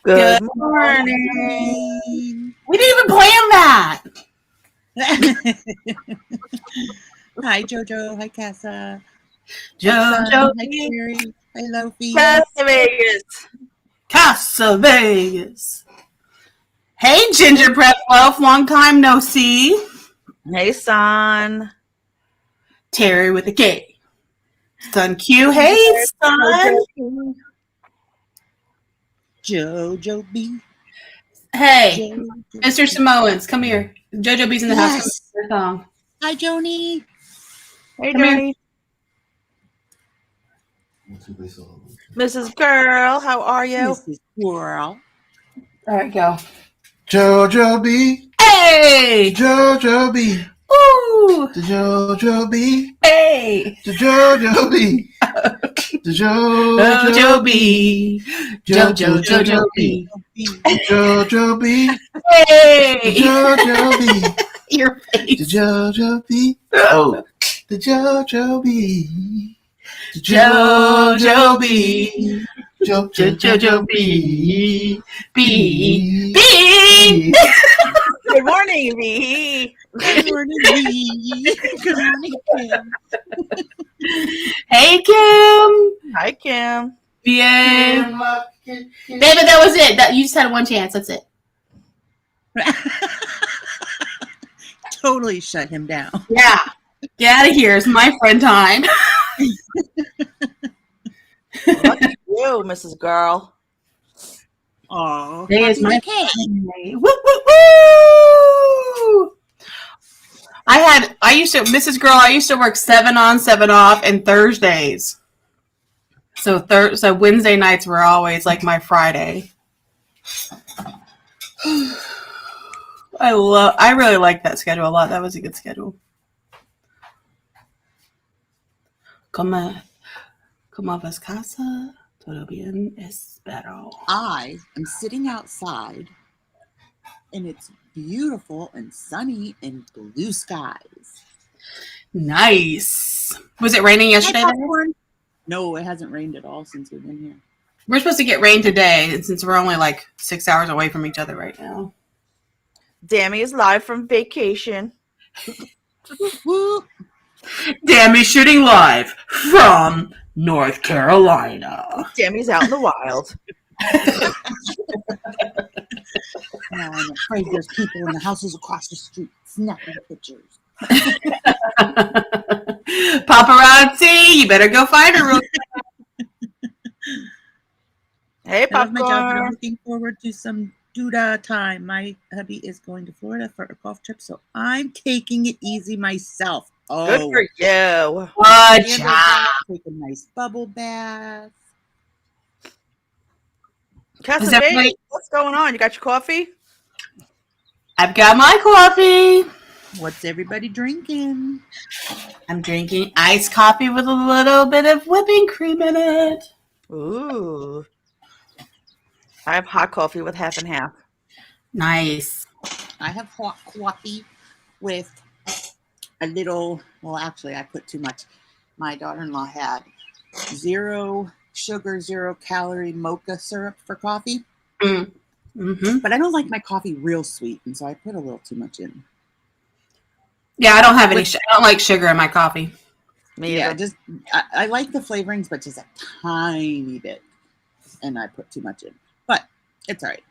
Good Good morning. We didn't even plan that. Hi, Jojo. Hi, Casa. Jojo, Hi, Terry. Hi, Lofi. Casa Vegas. Casa Vegas. Hey, Gingerbread Loaf. Long time no see. Hey, son. Terry with a K. Son Q. Hey, son. Jojo B. Hey, Jojo Mr. Samoans, come here. Jojo B's in the house. Yes. Come song. Hi, Joni. Hey, Come here. Dani. Mrs. Girl, how are you? Mrs. Squirrel. All right, go. Jojo B. Hey! Jojo B. Woo! The Jojo B. Hey! The Jojo B. The Jojo B. Jojo B. Jojo B. Hey! Jojo B. Your The face. Jojo B. Oh. The Jojo B. The Jojo B. Jojo B. B. Good morning, V. Good morning, Lee. Good morning, Kim. Hey, Kim. Hi, Kim. David, that was it. That you just had one chance. That's it. Totally shut him down. Yeah. Get out of here. It's my friend time. Look at you, Mrs. Girl. Oh, Today is my cake. Woo, woo, woo! Mrs. Girl, I used to work 7 on, 7 off, and Thursdays. So Wednesday nights were always like my Friday. I really like that schedule a lot. That was a good schedule. Como vas casa? Todo bien, espero. I am sitting outside, and it's beautiful and sunny and blue skies. Nice. Was it raining yesterday? No, it hasn't rained at all since we've been here. We're supposed to get rain today, and since we're only like 6 hours away from each other right now. Dammy is live from vacation. Woo! Dammit shooting live from North Carolina. Dammy's out in the wild. Now I'm afraid there's people in the houses across the street snapping pictures. Paparazzi, you better go find her. Hey, I love my job, but I'm Popcorn. looking forward to some doodah time. My hubby is going to Florida for a golf trip, so I'm taking it easy myself. Oh, Good for you. Good Take job. a nice bubble bath. Casa Is everybody- Vegas, what's going on? You got your coffee? I've got my coffee. What's everybody drinking? I'm drinking iced coffee with a little bit of whipping cream in it. Ooh. I have hot coffee with half and half. Nice. I have hot coffee with a little, well, actually, I put too much. My daughter-in-law had 0 sugar, 0 calorie mocha syrup for coffee. Mm-hmm. But I don't like my coffee real sweet, and so I put a little too much in. Yeah, I don't have any. I don't like sugar in my coffee. Me Yeah, either. just I like the flavorings, but just a tiny bit, and I put too much in. But it's all right.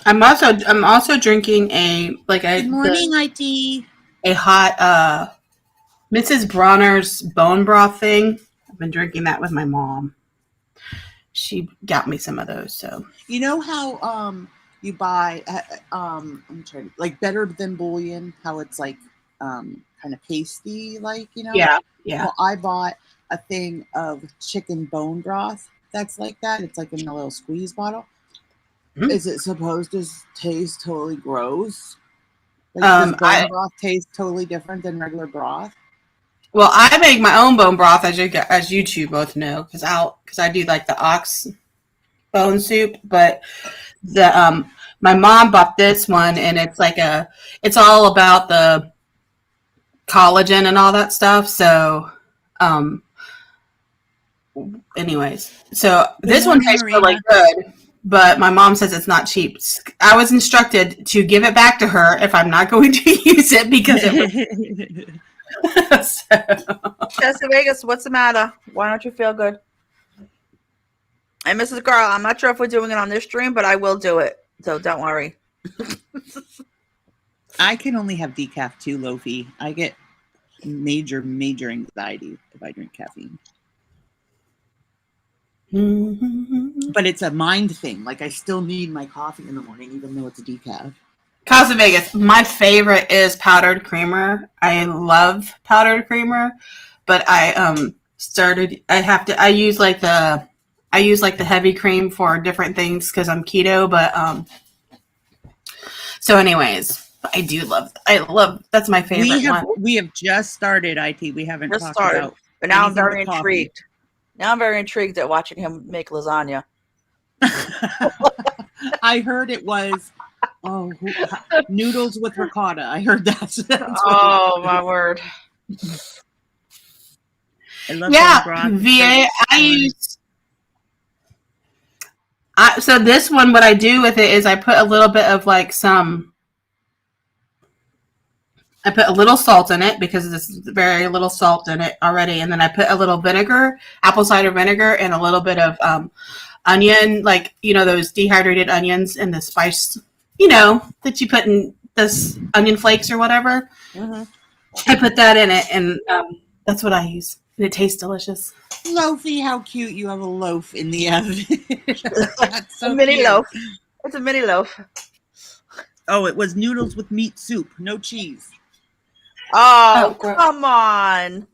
I'm also drinking Good morning, IT. a hot Mrs. Bronner's bone broth thing. I've been drinking that with my mom. She got me some of those. So You know how you buy I'm trying to, like Better Than Bouillon, how it's like kind of pasty, like, you know? yeah. Well, I bought a thing of chicken bone broth that's like that. It's like in a little squeeze bottle. Mm. Is it supposed to taste totally gross? Like, does bone broth taste totally different than regular broth? Well, I make my own bone broth, as you two both know, because I do like the ox bone soup. But the my mom bought this one, and it's all about the collagen and all that stuff. So, anyways, so this one tastes really good. but my mom says it's not cheap. I was instructed to give it back to her if I'm not going to use it because it was. Chester Vegas, what's the matter? Why don't you feel good? And Mrs. Girl, I'm not sure if we're doing it on this stream, but I will do it. So don't worry. I can only have decaf too, Lofi. I get major anxiety if I drink caffeine. But it's a mind thing. Like, I still need my coffee in the morning, even though it's a decaf. Casa Vegas, my favorite is powdered creamer. I love powdered creamer, but I use the heavy cream for different things because I'm keto. But so anyways, I love that's my favorite one. We have just started, IT. We haven't talked about. But now I'm very intrigued. Now I'm very intrigued at watching him make lasagna. I heard it was noodles with ricotta. I heard that. Oh my word! VA. So this one, what I do with it is I put a little bit of I put a little salt in it because there's very little salt in it already. And then I put a little vinegar, apple cider vinegar, and a little bit of onion, those dehydrated onions and the spice, that you put in this onion flakes or whatever. Mm-hmm. I put that in it, and that's what I use. And it tastes delicious. Loafy, how cute. You have a loaf in the oven. That's so a mini cute. loaf. It's a mini loaf. Oh, it was noodles with meat soup, no cheese. Oh, come on.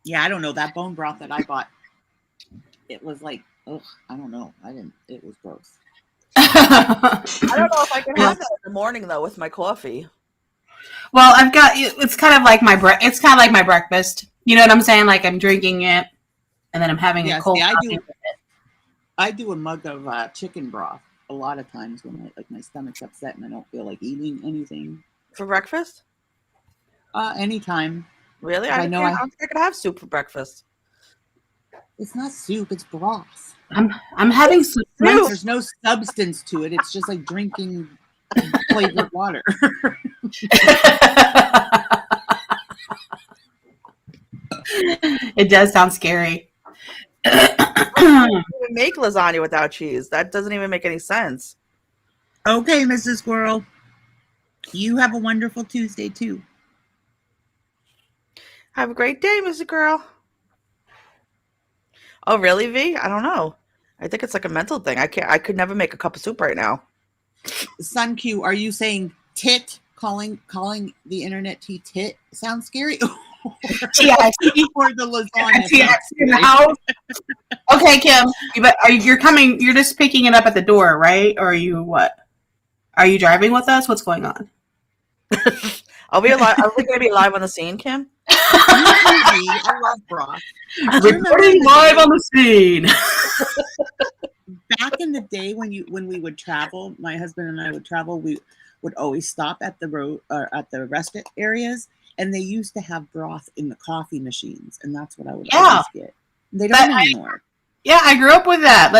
Yeah, I don't know. That bone broth that I bought, it was like, I don't know. It was gross. I don't know if I can have that in the morning, though, with my coffee. Well, it's kind of like my breakfast. You know what I'm saying? Like, I'm drinking it, and then I'm having a cold coffee with it. I do a mug of chicken broth a lot of times when my stomach's upset and I don't feel like eating anything. For breakfast? Anytime. Really? I don't think I could have soup for breakfast. It's not soup, it's broth. I'm having soup. There's no substance to it. It's just like drinking flavored water. It does sound scary. I don't even make lasagna without cheese. That doesn't even make any sense. Okay, Mrs. Squirrel. You have a wonderful Tuesday too. Have a great day, Mrs. Girl. Oh, really, V? I don't know. I think it's like a mental thing. I could never make a cup of soup right now. Sun Q, are you saying tit? Calling the internet tit sounds scary? Or the lasagna. Okay, Kim, but you're just picking it up at the door, right? Or are you what? Are you driving with us? What's going on? Are we going to be live on the scene, Kim? I love broth. Recording live on the scene. Back in the day when we would travel, my husband and I would travel, we would always stop at the road or at the rest areas, and they used to have broth in the coffee machines, and that's what I would always get. They don't anymore. Yeah, I grew up with that.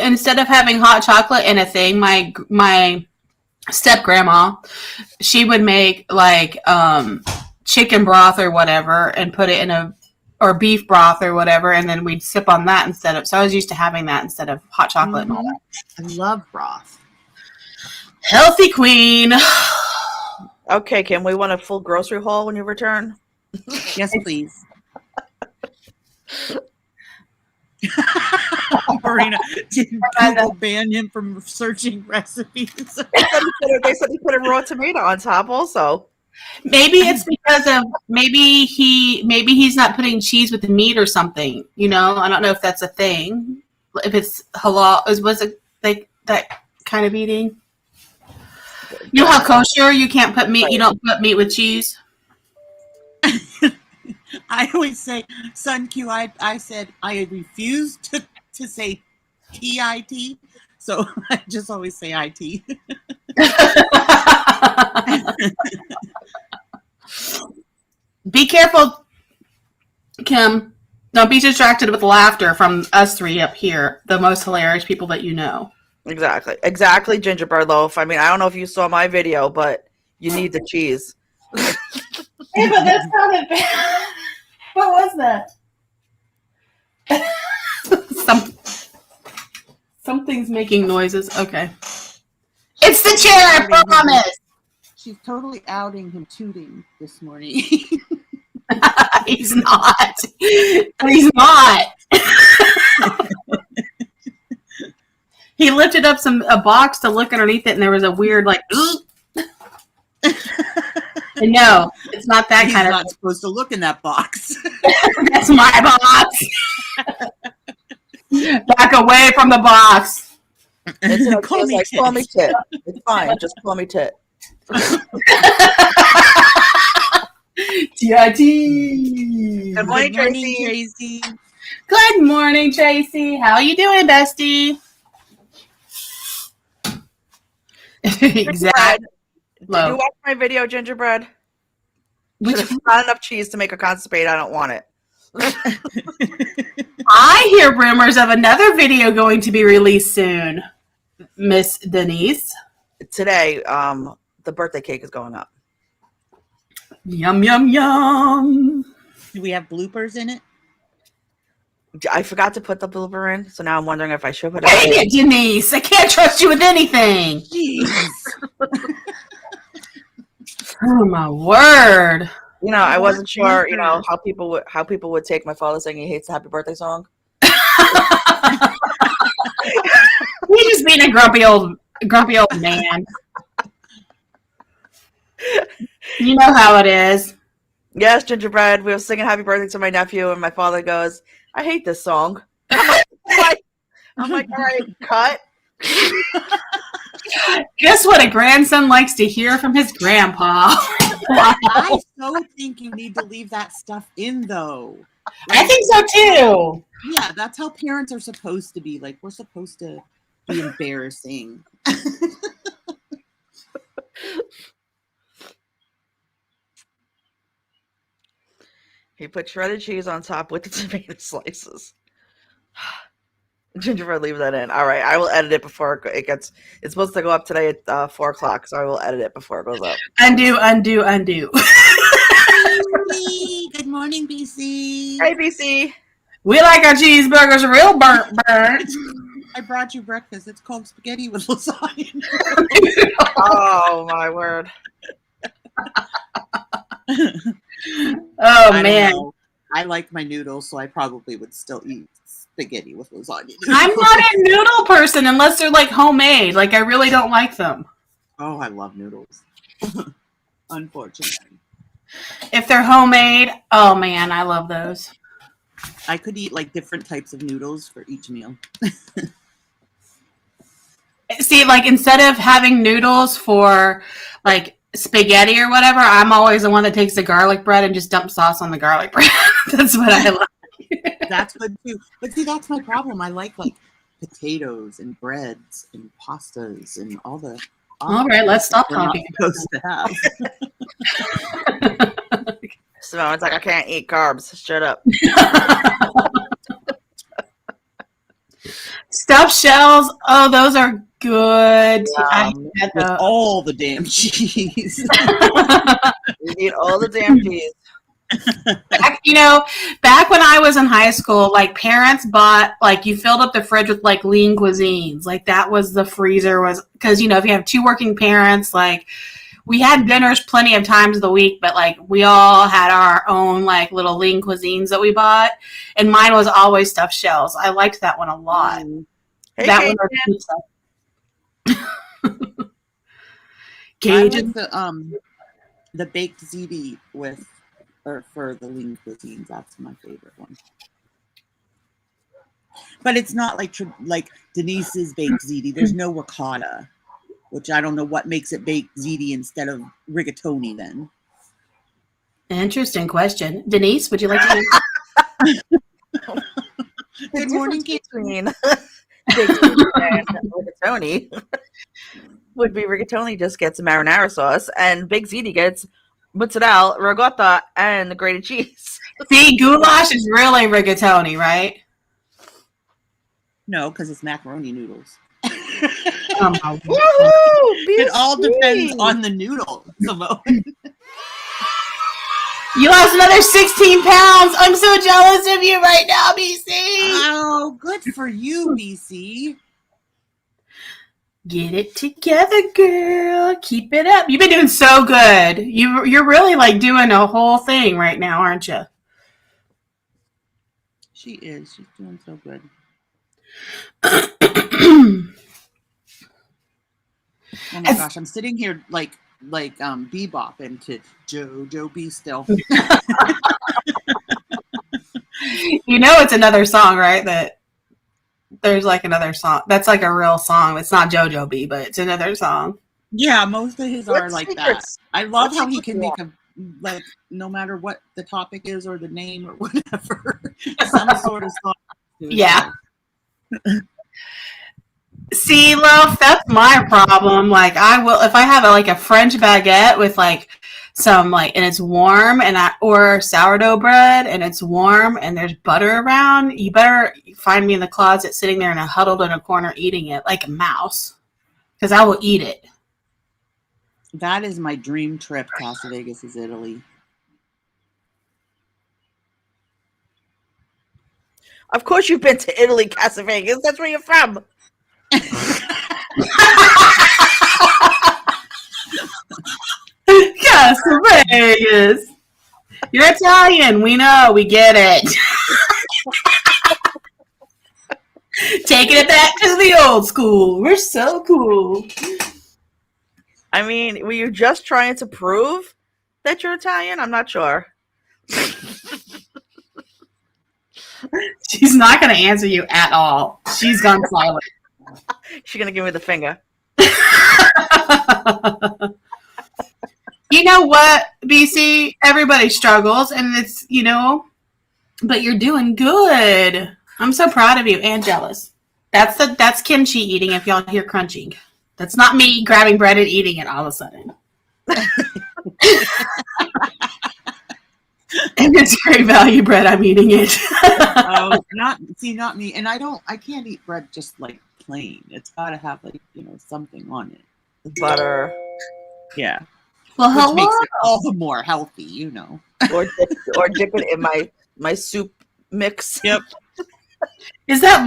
Instead of having hot chocolate in a thing, my step grandma, she would make chicken broth or whatever and put it in or beef broth or whatever, and then we'd sip on that instead of. So I was used to having that instead of hot chocolate and all that. I love broth. Healthy queen. Okay, Kim, we want a full grocery haul when you return. Yes, please. Marina, didn't Google ban him from searching recipes? They said he put a raw tomato on top also. Maybe it's because of maybe he's not putting cheese with the meat or something. I don't know if that's a thing. If it's halal, was it like that kind of eating? You know how kosher you can't put meat. You don't put meat with cheese. I always say, Sun Q. I said I refuse to say TIT, so I just always say IT. Be careful, Kim. Don't be distracted with laughter from us three up here, the most hilarious people that you know. Exactly, gingerbread loaf. I mean, I don't know if you saw my video, but you need the cheese. Hey, but that sounded bad. What was that? Something's making noises. Okay. It's the chair, I promise. She's totally outing him tooting this morning. He's not. He's not. He lifted up a box to look underneath it, and there was a weird like. No, it's not that He's kind of. not supposed to look in that box. That's my box. Back away from the box. It's Call me like, call me Tit. It's fine. Just call me Tit. T.I.T. Good morning, Tracy. Tracy. Good morning, Tracy. How you doing, bestie? Exactly. Did you watch my video, Gingerbread? There's not enough cheese to make a constipated. I don't want it. I hear rumors of another video going to be released soon, Miss Denise. Today, the birthday cake is going up. Yum, yum, yum. Do we have bloopers in it? I forgot to put the blooper in, so now I'm wondering if I should put Dang it in. it, Denise. I can't trust you with anything. Jeez. Oh, my word. You know, I wasn't sure, you know, how people would take my father saying he hates the happy birthday song. He's just being a grumpy old man. You know how it is. Yes, Gingerbread. We were singing happy birthday to my nephew, and my father goes, I hate this song. I'm like, all right, cut. Guess what a grandson likes to hear from his grandpa. I so think you need to leave that stuff in, though. I think so too. Yeah, that's how parents are supposed to be. Like, we're supposed to be embarrassing. He put shredded cheese on top with the tomato slices. Gingerbread, leave that in. All right, I will edit it before it gets. It's supposed to go up today at 4 o'clock, so I will edit it before it goes up. Undo. Good morning, BC. Hey, BC. We like our cheeseburgers real burnt. I brought you breakfast. It's called spaghetti with lasagna. Oh my word. Oh, I man. don't know. I like my noodles, so I probably would still eat spaghetti with lasagna. I'm not a noodle person unless they're like homemade. Like, I really don't like them. Oh, I love noodles. Unfortunately. If they're homemade, oh man, I love those. I could eat like different types of noodles for each meal. See, like instead of having noodles for like spaghetti or whatever, I'm always the one that takes the garlic bread and just dumps sauce on the garlic bread. That's what I like. That's good too. But see, that's my problem. I like potatoes and breads and pastas and all the. All right, let's stop talking. Supposed to have. Simone's like, I can't eat carbs. Shut up. Stuffed shells. Oh, those are good. With all the damn cheese. You eat all the damn cheese. Back when I was in high school, like parents bought, like you filled up the fridge with like lean cuisines. Like that was the freezer was because, if you have two working parents, like we had dinners plenty of times of the week, but like we all had our own like little lean cuisines that we bought. And mine was always stuffed shells. I liked that one a lot. Hey, that Cajun. one. Cajun. I like the baked ziti for the lean cuisines. That's my favorite one. But it's not like Denise's baked ziti. There's no ricotta, which I don't know what makes it baked ziti instead of rigatoni then. Interesting question. Denise, would you like to Good morning, between and rigatoni would be rigatoni just gets marinara sauce and Big Ziti gets mozzarella, ricotta, and the grated cheese. See, goulash is really rigatoni, right? No, because it's macaroni noodles. Oh my God. Woohoo! It all depends BC. on the noodle, Simone. You lost another 16 pounds. I'm so jealous of you right now, BC. Oh, good for you, BC. Get it together, girl. Keep it up. You've been doing so good. You're really like doing a whole thing right now, aren't you? She is. She's doing so good. Oh my gosh, I'm sitting here like bebopping to Jojo B still. You know it's another song, right? That there's like another song. That's like a real song. It's not JoJo B, but it's another song. Yeah, most of his are What like secrets? that. I love What how he secrets can you make a like no matter what the topic is or the name or whatever, some sort of song. Yeah. See, love, that's my problem. Like, I will if I have like a French baguette with like some like and it's warm or sourdough bread and it's warm and there's butter around, you better find me in the closet sitting there and huddled in a corner eating it like a mouse, because I will eat it. That is my dream trip. Casa Vegas is Italy. Of course, you've been to Italy, Casa Vegas. That's where you're from. Yes, Vegas. You're Italian. We know. We get it. Taking it back to the old school. We're so cool. I mean, were you just trying to prove that you're Italian? I'm not sure. She's not going to answer you at all. She's gone silent. She's gonna give me the finger. You know what, BC? Everybody struggles, and it's, but you're doing good. I'm so proud of you and jealous. That's kimchi eating if y'all hear crunching. That's not me grabbing bread and eating it all of a sudden. And it's great value bread. I'm eating it. Oh, not me. And I can't eat bread just like plain. It's got to have like, something on it. Butter. Yeah. Well, Which hello. makes it all the more healthy, Or dip it in my soup mix. Yep. Is that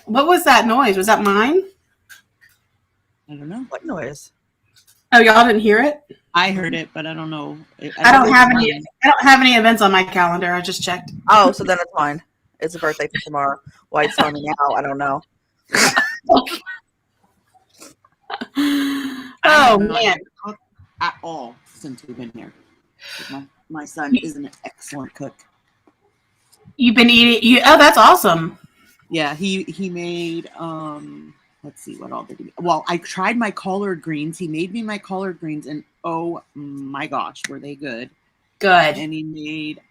what was that noise? Was that mine? I don't know. What noise? Oh, y'all didn't hear it? I heard it, but I don't know. I don't have any events on my calendar. I just checked. Oh, so then it's mine. It's a birthday for tomorrow. Why it's funny now, I don't know. Oh man. At all since we've been here. My son is an excellent cook. You've been eating that's awesome. Yeah, he made let's see what all did he. Well, I tried my collard greens. He made me my collard greens, and oh my gosh, were they good. Good. And he made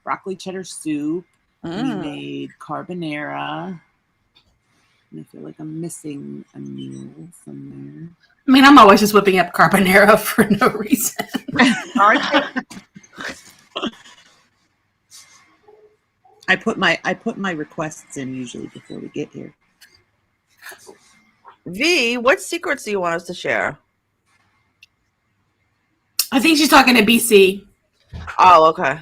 broccoli cheddar soup. He made carbonara. And I feel like I'm missing a meal somewhere. I mean, I'm always just whipping up carbonara for no reason. Aren't you? I put my requests in usually before we get here. V, what secrets do you want us to share? I think she's talking to BC. Oh, okay.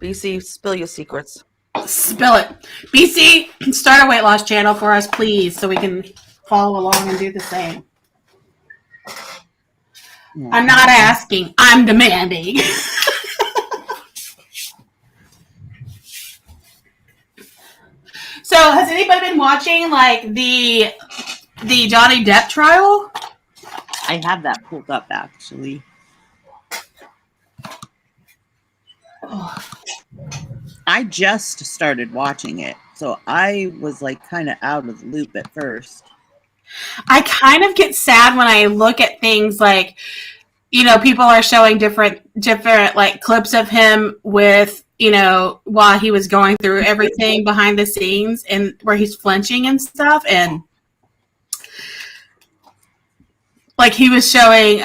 BC, spill your secrets. Spill it. BC, start a weight loss channel for us, please, so we can follow along and do the same. Yeah. I'm not asking. I'm demanding. So, has anybody been watching the Johnny Depp trial? I have that pulled up actually. I just started watching it, so I was kind of out of the loop at first. I kind of get sad when I look at things people are showing different clips of him with, while he was going through everything behind the scenes and where he's flinching and stuff. And he was showing,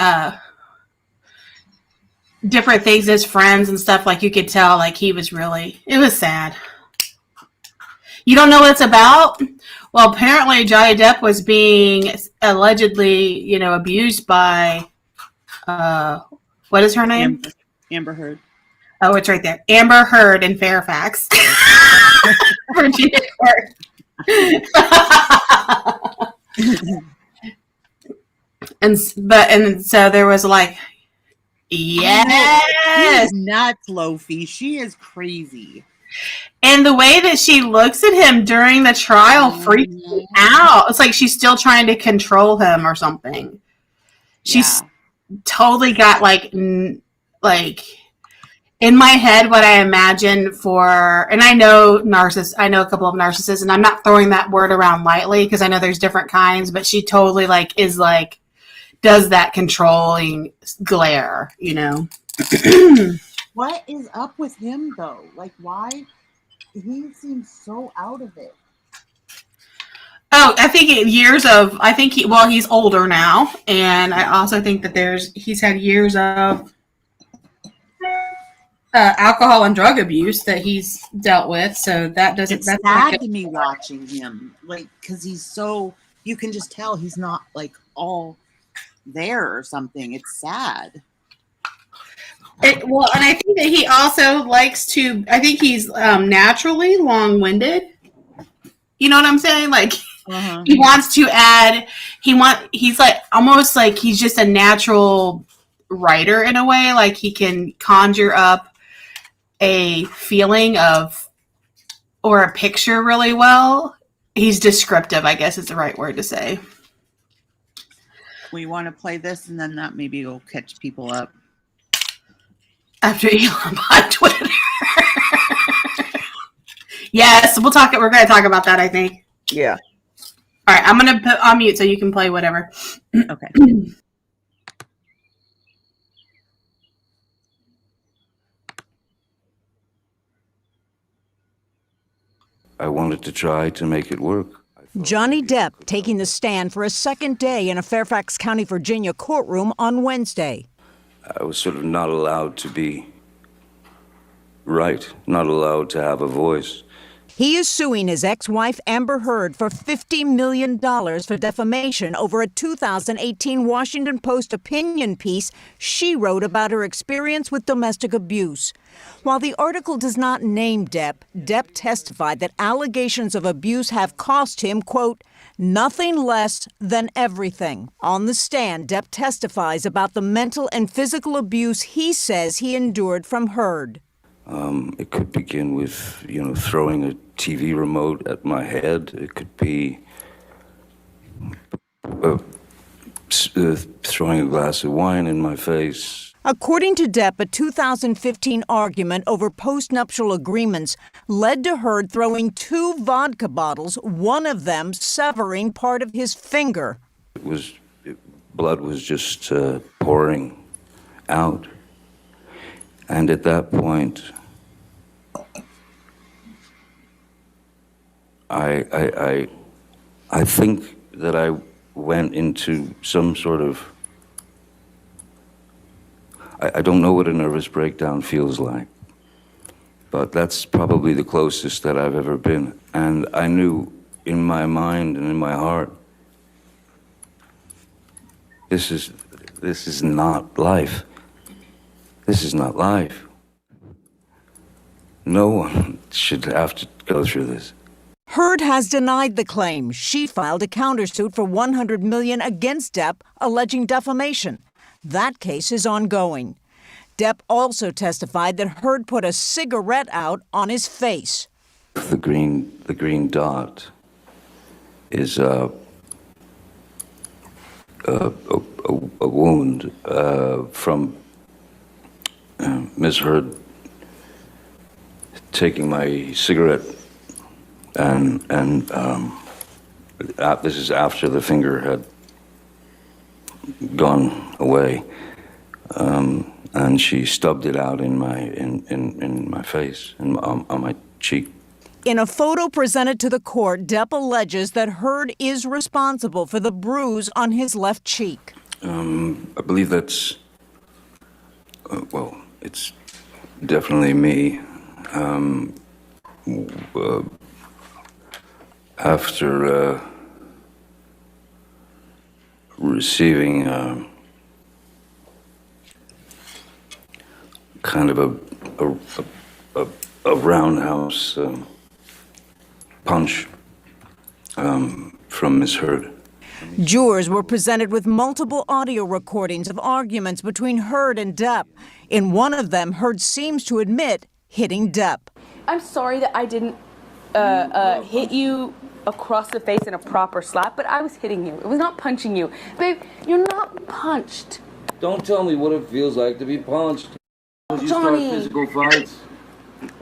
different things as friends and stuff. Like you could tell, like he was really. It was sad. You don't know what it's about? Well, apparently Johnny Depp was being allegedly, abused by, what is her name? Amber Heard. Oh, it's right there. Amber Heard in Fairfax. Virginia Court. and so there was like, yes. She's nuts, Lofi. She is crazy. And the way that she looks at him during the trial freaks me out. It's like she's still trying to control him or something. She's totally got like in my head what I imagine for, and I know a couple of narcissists, and I'm not throwing that word around lightly because I know there's different kinds, but she totally does that controlling glare, What is up with him though? Like, why? He seems so out of it. Oh, I think he's older now, and I also think that he's had years of alcohol and drug abuse that he's dealt with. So that's sad to me watching him, because he's so, you can just tell he's not all there or something. It's sad. And I think that he also likes to. I think he's naturally long-winded. You know what I'm saying? He wants to add. He's almost like he's just a natural writer in a way. Like he can conjure up a feeling of or a picture really well. He's descriptive, I guess is the right word to say. We want to play this, and then that maybe will catch people up. After Elon on Twitter. Yes, we're going to talk about that, I think. Yeah. All right, I'm going to put on mute so you can play whatever. Okay. I wanted to try to make it work. Johnny Depp taking the stand for a second day in a Fairfax County, Virginia courtroom on Wednesday. I was sort of not allowed to be right, not allowed to have a voice. He is suing his ex-wife Amber Heard for $50 million for defamation over a 2018 Washington Post opinion piece she wrote about her experience with domestic abuse. While the article does not name Depp, Depp testified that allegations of abuse have cost him, quote, nothing less than everything. On the stand, Depp testifies about the mental and physical abuse he says he endured from Heard. It could begin with, throwing a TV remote at my head. It could be throwing a glass of wine in my face. According to Depp, a 2015 argument over postnuptial agreements led to Heard throwing 2 vodka bottles, one of them severing part of his finger. Blood was just pouring out. And at that point, I think that I went into some sort of, I don't know what a nervous breakdown feels like, but that's probably the closest that I've ever been. And I knew in my mind and in my heart, this is not life. This is not life. No one should have to go through this. Heard has denied the claim. She filed a countersuit for $100 million against Depp, alleging defamation. That case is ongoing. Depp also testified that Heard put a cigarette out on his face. The green dot is a wound from Ms. Heard taking my cigarette, and this is after the finger had gone away, and she stubbed it out in my face and on my cheek. In a photo presented to the court, Depp alleges that Heard is responsible for the bruise on his left cheek. I believe that's well, it's definitely me. After receiving kind of a roundhouse punch from Miss Heard. Jurors were presented with multiple audio recordings of arguments between Heard and Depp. In one of them, Heard seems to admit hitting Depp. I'm sorry that I didn't hit you across the face in a proper slap, but I was hitting you. It was not punching you. Babe, you're not punched. Don't tell me what it feels like to be punched. Did you Johnny. start physical fights?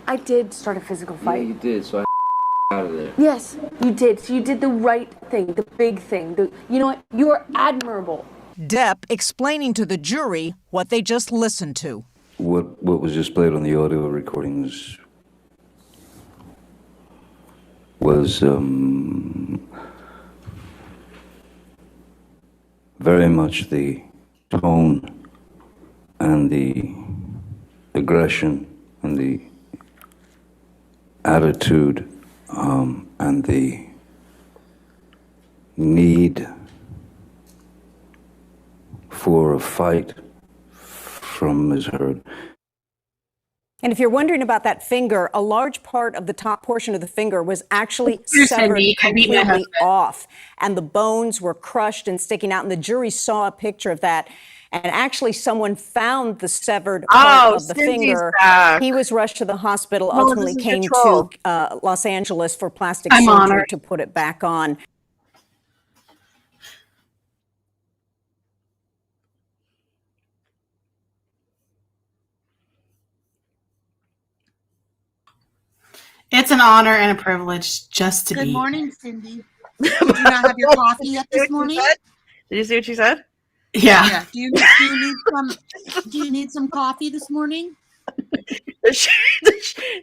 I did start a physical Yeah, fight. you did, so I out of there. Yes, you did. So you did the right thing, the big thing. You know what? You're admirable. Depp explaining to the jury what they just listened to. What was just played on the audio recordings was very much the tone and the aggression and the attitude and the need for a fight from Ms. Heard. And if you're wondering about that finger, a large part of the top portion of the finger was actually severed completely off, and the bones were crushed and sticking out, and the jury saw a picture of that. And actually, someone found the severed part of the finger. Back. He was rushed to the hospital, No, ultimately this is came control. to Los Angeles for plastic I'm surgery honored. to put it back on. It's an honor and a privilege just to Good be. morning, Cindy. Did you not have your coffee yet this morning? Did you see what she said? Yeah. Yeah. Do you need some coffee this morning?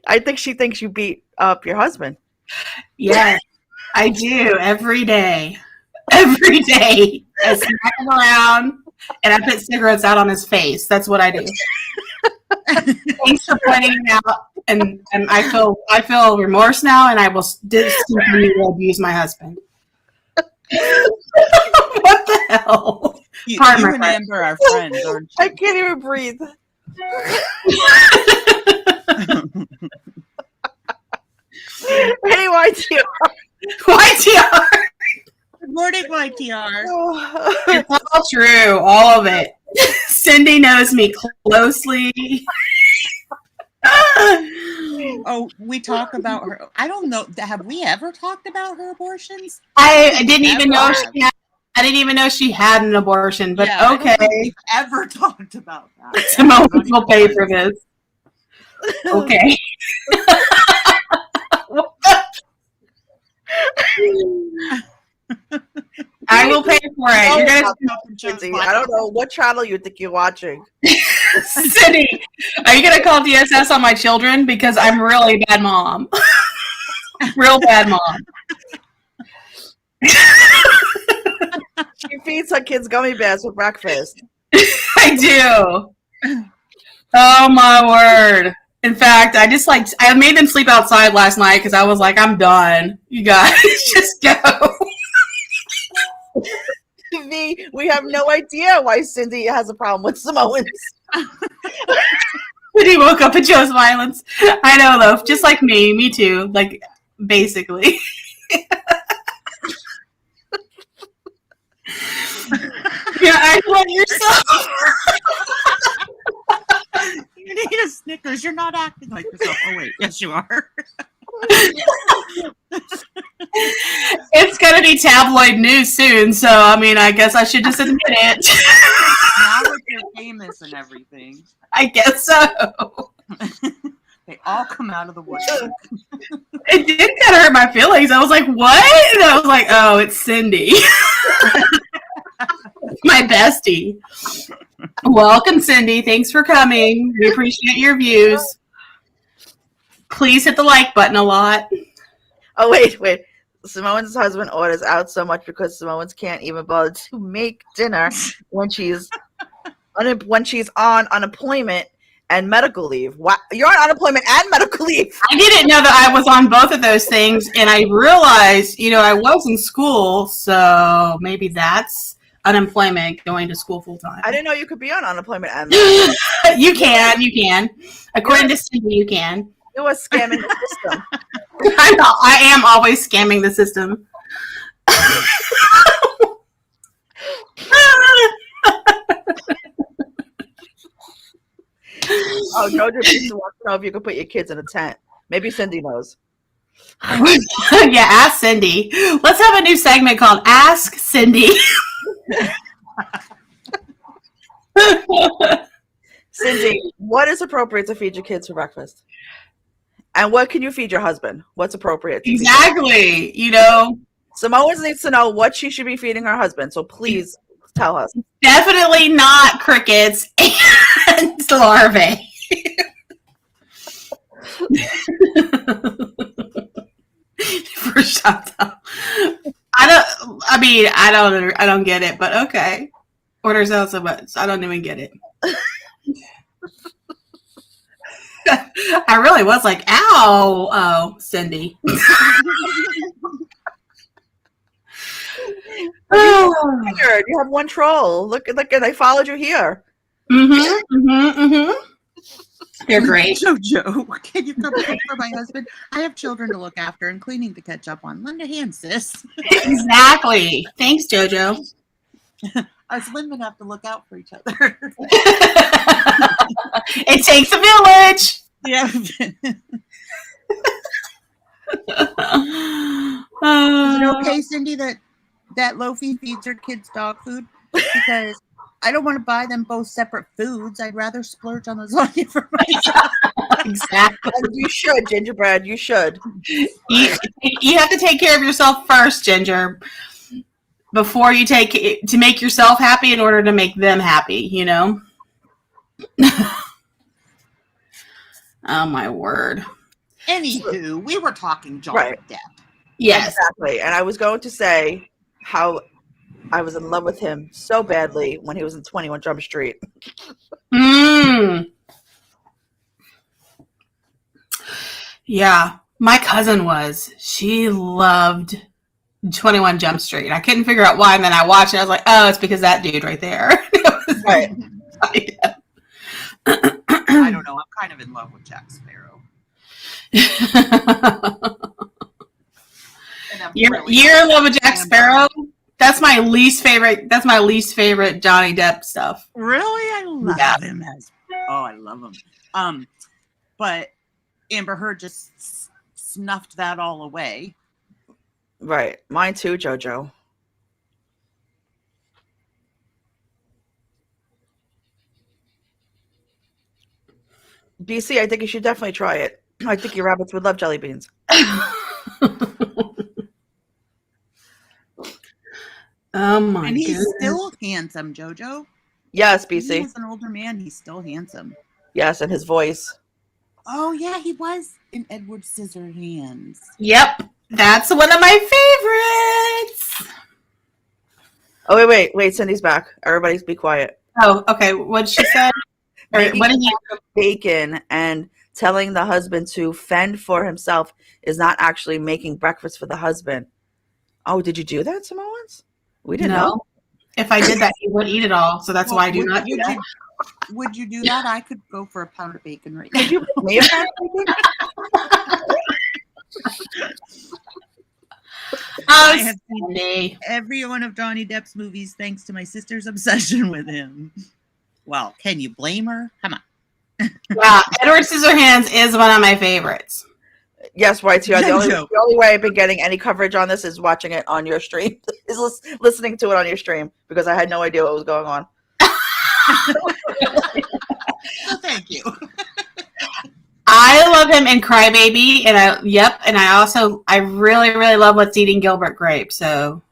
I think she thinks you beat up your husband. Yes, I do every day. Every day. I smack him around and I put cigarettes out on his face. That's what I do. Thanks for pointing it out. And I feel remorse now, and I will continue to abuse my husband. What the hell? You Pardon my and friend. Amber are friends, aren't I you? can't even breathe. Hey, YTR. YTR. Good morning, YTR. It's all true, all of it. Cindy knows me closely. Oh, we talk about her. I don't know. Have we ever talked about her abortions? I didn't even know she had. I didn't even know she had an abortion. But Yeah, I don't okay, think we've ever talked about that. Samoans will pay for this. Okay. I will pay for it. You're gonna, I don't know what channel you think you're watching. Cindy, are you gonna call DSS on my children because I'm really bad mom, real bad mom. She feeds her kids gummy bears for breakfast. I do. Oh my word! In fact, I made them sleep outside last night because I was like, I'm done. You guys just go. We have no idea why Cindy has a problem with Samoans. When he woke up and chose violence. I know, though. Just like me too. Like, basically. Yeah, I love yourself. You need a Snickers. You're not acting like yourself. Oh, wait. Yes, you are. It's going to be tabloid news soon, so, I mean, I guess I should just admit it. Now that you're famous and everything, I guess so. they all come out of the woodwork. It did kind of hurt my feelings. I was like, what? And I was like, oh, it's Cindy. My bestie. Welcome, Cindy. Thanks for coming. We appreciate your views. Please hit the like button a lot. Oh, wait. Samoan's husband orders out so much because Samoans can't even bother to make dinner when she's when she's on unemployment and medical leave. Wow, you're on unemployment and medical leave. I didn't know that I was on both of those things, and I realized, I was in school, so maybe that's unemployment going to school full time. I didn't know you could be on unemployment and You can. According to Cindy, you can. You were scamming the system. I am always scamming the system. Oh, Jojo wants to know if you could put your kids in a tent. Maybe Cindy knows. Yeah, ask Cindy. Let's have a new segment called Ask Cindy. Cindy, what is appropriate to feed your kids for breakfast? And what can you feed your husband? What's appropriate? Exactly. Samoans needs to know what she should be feeding her husband. So please tell us. Definitely not crickets and larvae. For Chantal. I don't get it, but okay. Orders out so much. I don't even get it. I really was like, ow. Oh, Cindy. You have one troll. Look, and I followed you here. They're great. Jojo, can you come cook for my husband? I have children to look after and cleaning to catch up on. Lend a hand, sis. Exactly. Thanks, Jojo. Us women have to look out for each other. It takes a village. Yeah. Is it okay, Cindy, that Lofi feeds her kids dog food? Because I don't want to buy them both separate foods. I'd rather splurge on lasagna for myself. Exactly. You should, Gingerbread. You should. You have to take care of yourself first, Ginger, before you to make yourself happy in order to make them happy, Oh, my word. Anywho, we were talking Johnny Depp. Yes. Exactly. And I was going to say how I was in love with him so badly when he was in 21 Jump Street. Yeah. My cousin she loved 21 Jump Street. I couldn't figure out why, and then I watched it. I was like, oh, it's because that dude right there. Right. I don't know. I'm kind of in love with Jack Sparrow. You're in love with Jack Sparrow? That's my least favorite. That's my least favorite Johnny Depp stuff. Really? I love him I love him. But Amber Heard just snuffed that all away. Right. Mine too, Jojo. BC, I think you should definitely try it. I think your rabbits would love jelly beans. Oh my! And he's goodness. still handsome, Jojo. Yes, BC. He's an older man. He's still handsome. Yes, and his voice. Oh yeah, he was in Edward Scissorhands. Yep, that's one of my favorites. Oh wait, Cindy's back. Everybody, be quiet. Oh, okay. What'd she say? What did you bacon and telling the husband to fend for himself is not actually making breakfast for the husband. Oh, did you do that, Samoans? We didn't know. If I did that, he would eat it all. So that's why I do not do that. Would you do that? I could go for a pound of bacon right now. Could you make me a pound of bacon? I have seen every one of Johnny Depp's movies thanks to my sister's obsession with him. Well, can you blame her? Come on. Yeah, Edward Scissorhands is one of my favorites. Yes, right. The only way I've been getting any coverage on this is watching it on your stream, is listening to it on your stream, because I had no idea what was going on. So thank you. I love him in Crybaby, and I really, really love What's Eating Gilbert Grape. So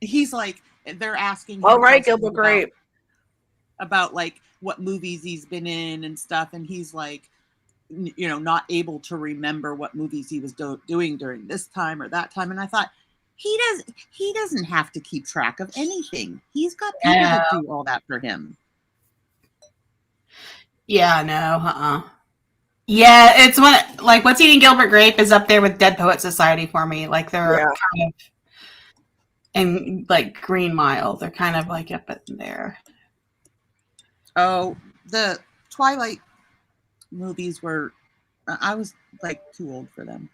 he's like, they're asking. Oh, right, Gilbert Grape. About like what movies he's been in and stuff, and he's like, not able to remember what movies he was doing during this time or that time. And I thought, He doesn't have to keep track of anything. He's got people that do all that for him. Yeah, no, Yeah, it's one like What's Eating Gilbert Grape is up there with Dead Poet Society for me. Like they're kind of, and like Green Mile, they're kind of like up in there. Oh, the Twilight movies were, I was like too old for them.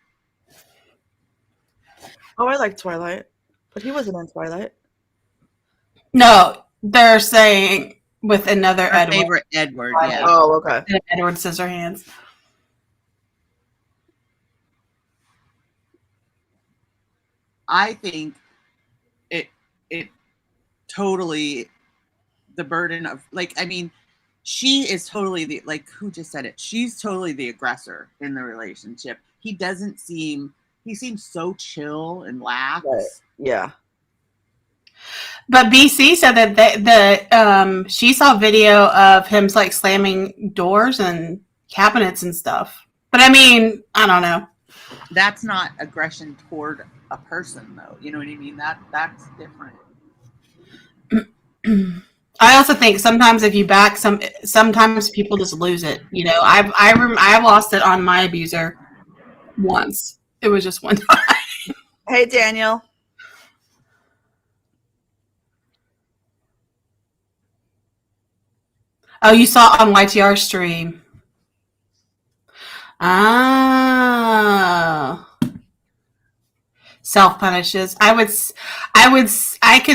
Oh, I like Twilight, but he wasn't in Twilight. No, they're saying with another Our favorite Edward. Yeah. Oh, okay. Edward Scissorhands. I think it totally, the burden of, like, I mean, she is totally the, like, who just said it? She's totally the aggressor in the relationship. He seems so chill and lax. Right. Yeah. But BC said that she saw video of him like slamming doors and cabinets and stuff. But I mean, I don't know. That's not aggression toward a person, though. You know what I mean? That's different. I also think sometimes if you back sometimes people just lose it. You know, I lost it on my abuser once. It was just one time. Hey, Daniel. Oh, you saw it on YTR stream. Ah. Self punishes. I could,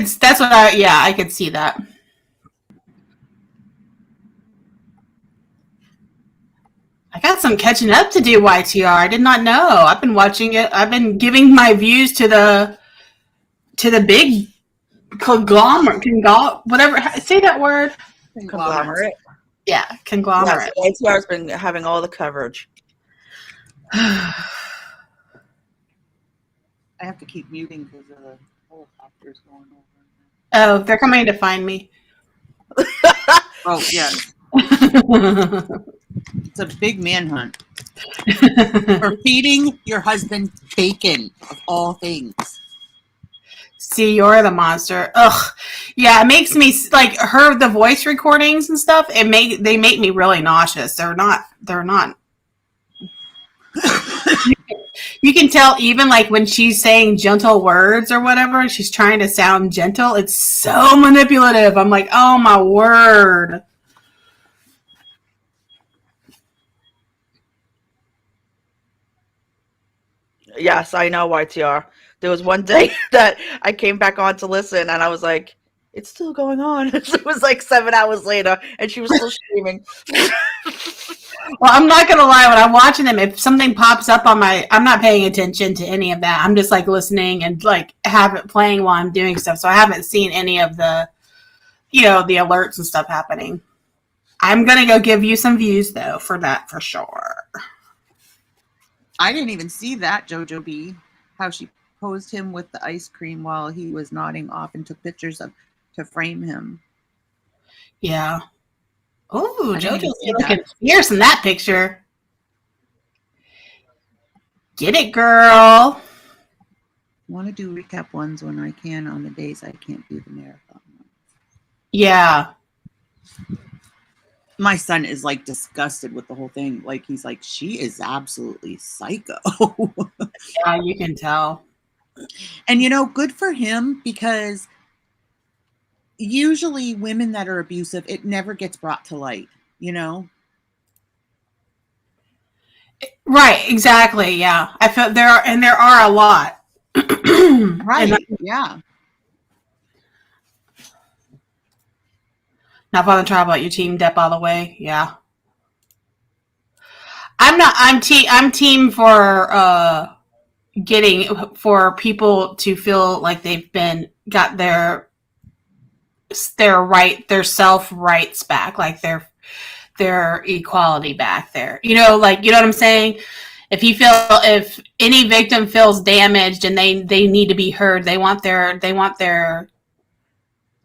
that's what I could see that. I got some catching up to do, YTR. I did not know. I've been watching it. I've been giving my views to the big conglomerate, whatever. Say that word. Conglomerate. Yeah, conglomerate. Yes, YTR's been having all the coverage. I have to keep muting because the helicopter's going over. Oh, they're coming to find me. Oh, yes. It's a big manhunt. For feeding your husband bacon, of all things. See, you're the monster. Ugh. Yeah, it makes me, like, the voice recordings and stuff, they make me really nauseous. They're not you can tell even like when she's saying gentle words or whatever, she's trying to sound gentle. It's so manipulative. I'm like, oh my word. Yes, I know, YTR. There was one day that I came back on to listen and I was like, it's still going on. It was like 7 hours later and she was still streaming. Well, I'm not going to lie. When I'm watching them, if something pops up on I'm not paying attention to any of that. I'm just like listening and like have it playing while I'm doing stuff. So I haven't seen any of the, the alerts and stuff happening. I'm going to go give you some views though for that for sure. I didn't even see that, Jojo B. How she posed him with the ice cream while he was nodding off and took pictures to frame him. Yeah. Oh, JoJo's looking fierce in that picture. Get it, girl. I want to do recap ones when I can on the days I can't do the marathon. Yeah. My son is like disgusted with the whole thing. Like he's like, she is absolutely psycho. Yeah, you can tell. And good for him, because usually women that are abusive, it never gets brought to light, Right, exactly. Yeah. I feel there are a lot. Right. Yeah. Not fun to try about your team Depp all the way. Yeah. I'm team for for people to feel like they've got their self rights back, like their equality back there. You know what I'm saying? If any victim feels damaged and they need to be heard, they want their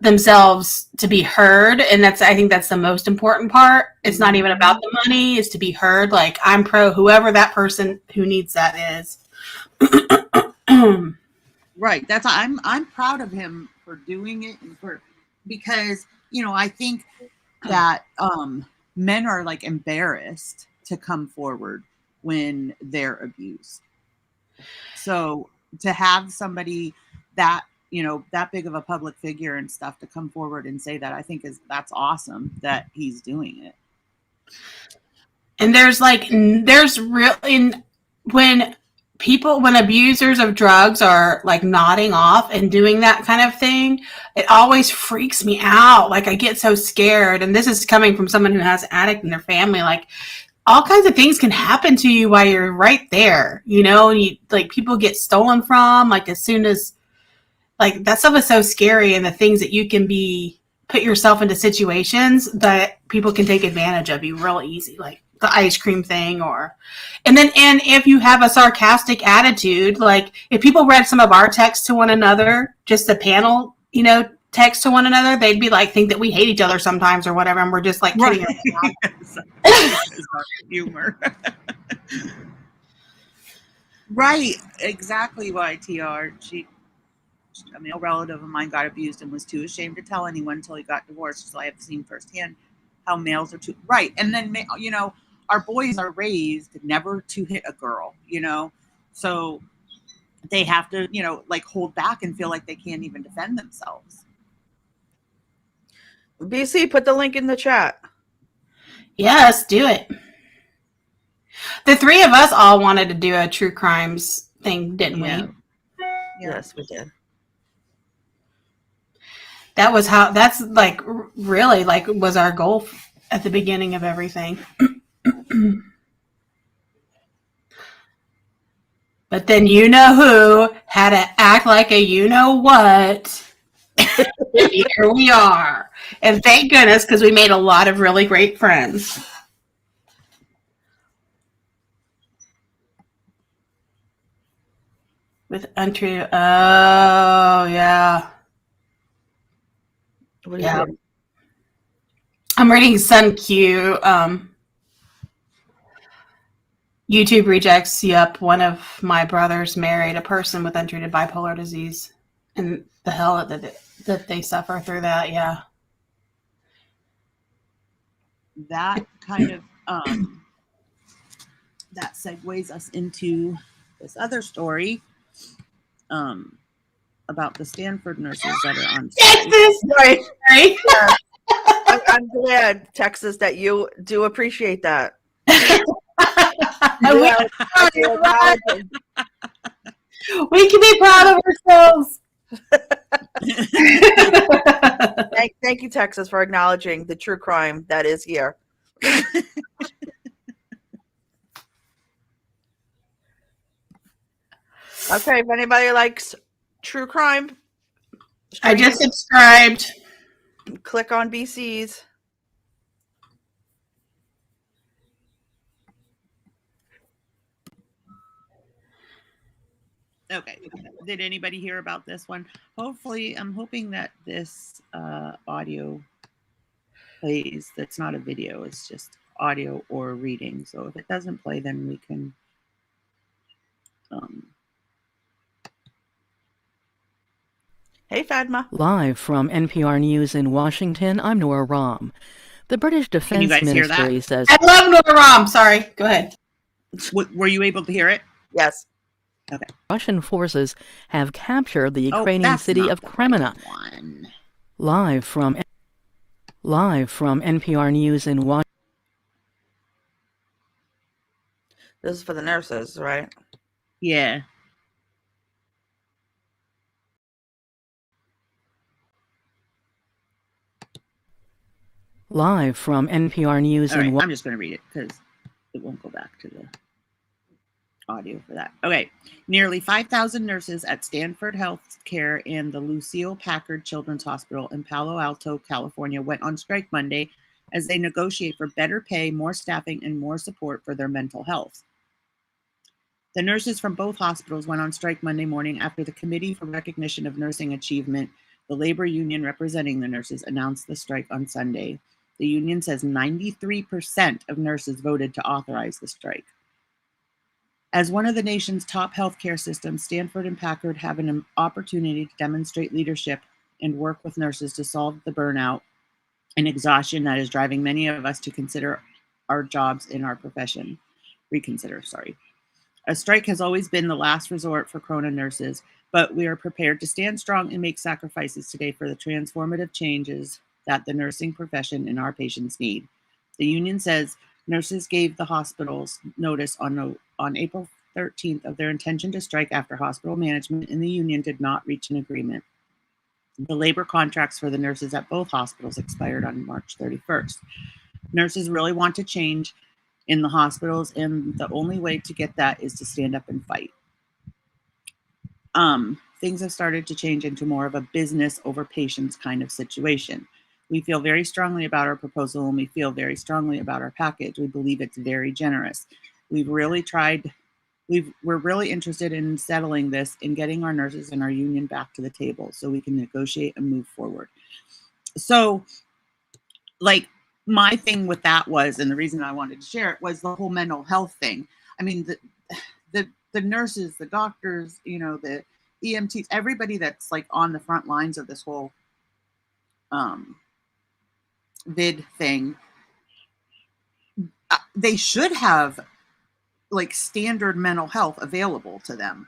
themselves to be heard, and I think that's the most important part. It's not even about the money, it's to be heard. Like, I'm pro whoever that person who needs that is. Right. That's I'm proud of him for doing it and because I think that men are like embarrassed to come forward when they're abused. So to have somebody that that big of a public figure and stuff to come forward and say that, I think that's awesome that he's doing it. And there's really, when abusers of drugs are like nodding off and doing that kind of thing, it always freaks me out. Like I get so scared. And this is coming from someone who has an addict in their family. Like all kinds of things can happen to you while you're right there, and like people get stolen from, like as soon as, like that stuff is so scary, and the things that you can put yourself into situations that people can take advantage of you real easy, like the ice cream thing, and if you have a sarcastic attitude, like if people read some of our texts to one another, just the panel, text to one another, they'd be like, think that we hate each other sometimes or whatever, and we're just like kidding around. Humor. Right, exactly. YTR. A male relative of mine got abused and was too ashamed to tell anyone until he got divorced. So I have seen firsthand how males are too right. And then our boys are raised never to hit a girl. So they have to like hold back and feel like they can't even defend themselves. BC, put the link in the chat. Yes, do it. The three of us all wanted to do a true crimes thing, didn't we? Yeah. Yes, we did. That's like really like was our goal at the beginning of everything. But then who had to act like a what. Here we are. And thank goodness, because we made a lot of really great friends. With untrue. Oh, yeah. What are you doing? I'm reading Sun Q. YouTube rejects. Yep, one of my brothers married a person with untreated bipolar disease, and the hell that they suffer through that. Yeah, that kind of that segues us into this other story about the Stanford nurses that are on strike. Right. I'm glad, Texas, that you do appreciate that. We can be proud of ourselves. Thank you, Texas, for acknowledging the true crime that is here. Okay, if anybody likes true crime, I just subscribed. Click on BC's. Okay. Did anybody hear about this one? Hopefully, I'm hoping that this audio plays. That's not a video. It's just audio or reading. So if it doesn't play, then we can. Hey, Fadma. Live from NPR News in Washington, I'm Nora Rahm. The British Defense Ministry says... I love Nora Rahm. Sorry. Go ahead. Were you able to hear it? Yes. Okay. Russian forces have captured the Ukrainian city of Kremina. Live from NPR News in Washington. This is for the nurses, right? Yeah. Live from NPR News in Washington. I'm just going to read it because it won't go back to the audio for that. Okay. Nearly 5,000 nurses at Stanford Health Care and the Lucile Packard Children's Hospital in Palo Alto, California, went on strike Monday as they negotiate for better pay, more staffing, and more support for their mental health. The nurses from both hospitals went on strike Monday morning after the Committee for Recognition of Nursing Achievement, the labor union representing the nurses, announced the strike on Sunday. The union says 93% of nurses voted to authorize the strike. As one of the nation's top healthcare systems, Stanford and Packard have an opportunity to demonstrate leadership and work with nurses to solve the burnout and exhaustion that is driving many of us to consider our jobs in our profession. A strike has always been the last resort for Corona nurses, but we are prepared to stand strong and make sacrifices today for the transformative changes that the nursing profession and our patients need. The union says nurses gave the hospitals notice on April 13th of their intention to strike after hospital management and the union did not reach an agreement. The labor contracts for the nurses at both hospitals expired on March 31st. Nurses really want to change in the hospitals, and the only way to get that is to stand up and fight. Things have started to change into more of a business over patients kind of situation. We feel very strongly about our proposal and we feel very strongly about our package. We believe it's very generous. We're really interested in settling this and getting our nurses and our union back to the table so we can negotiate and move forward. So, like, my thing with that was, and the reason I wanted to share it was the whole mental health thing. I mean, the nurses, the doctors, you know, the EMTs, everybody that's like on the front lines of this whole vid thing, they should have like standard mental health available to them,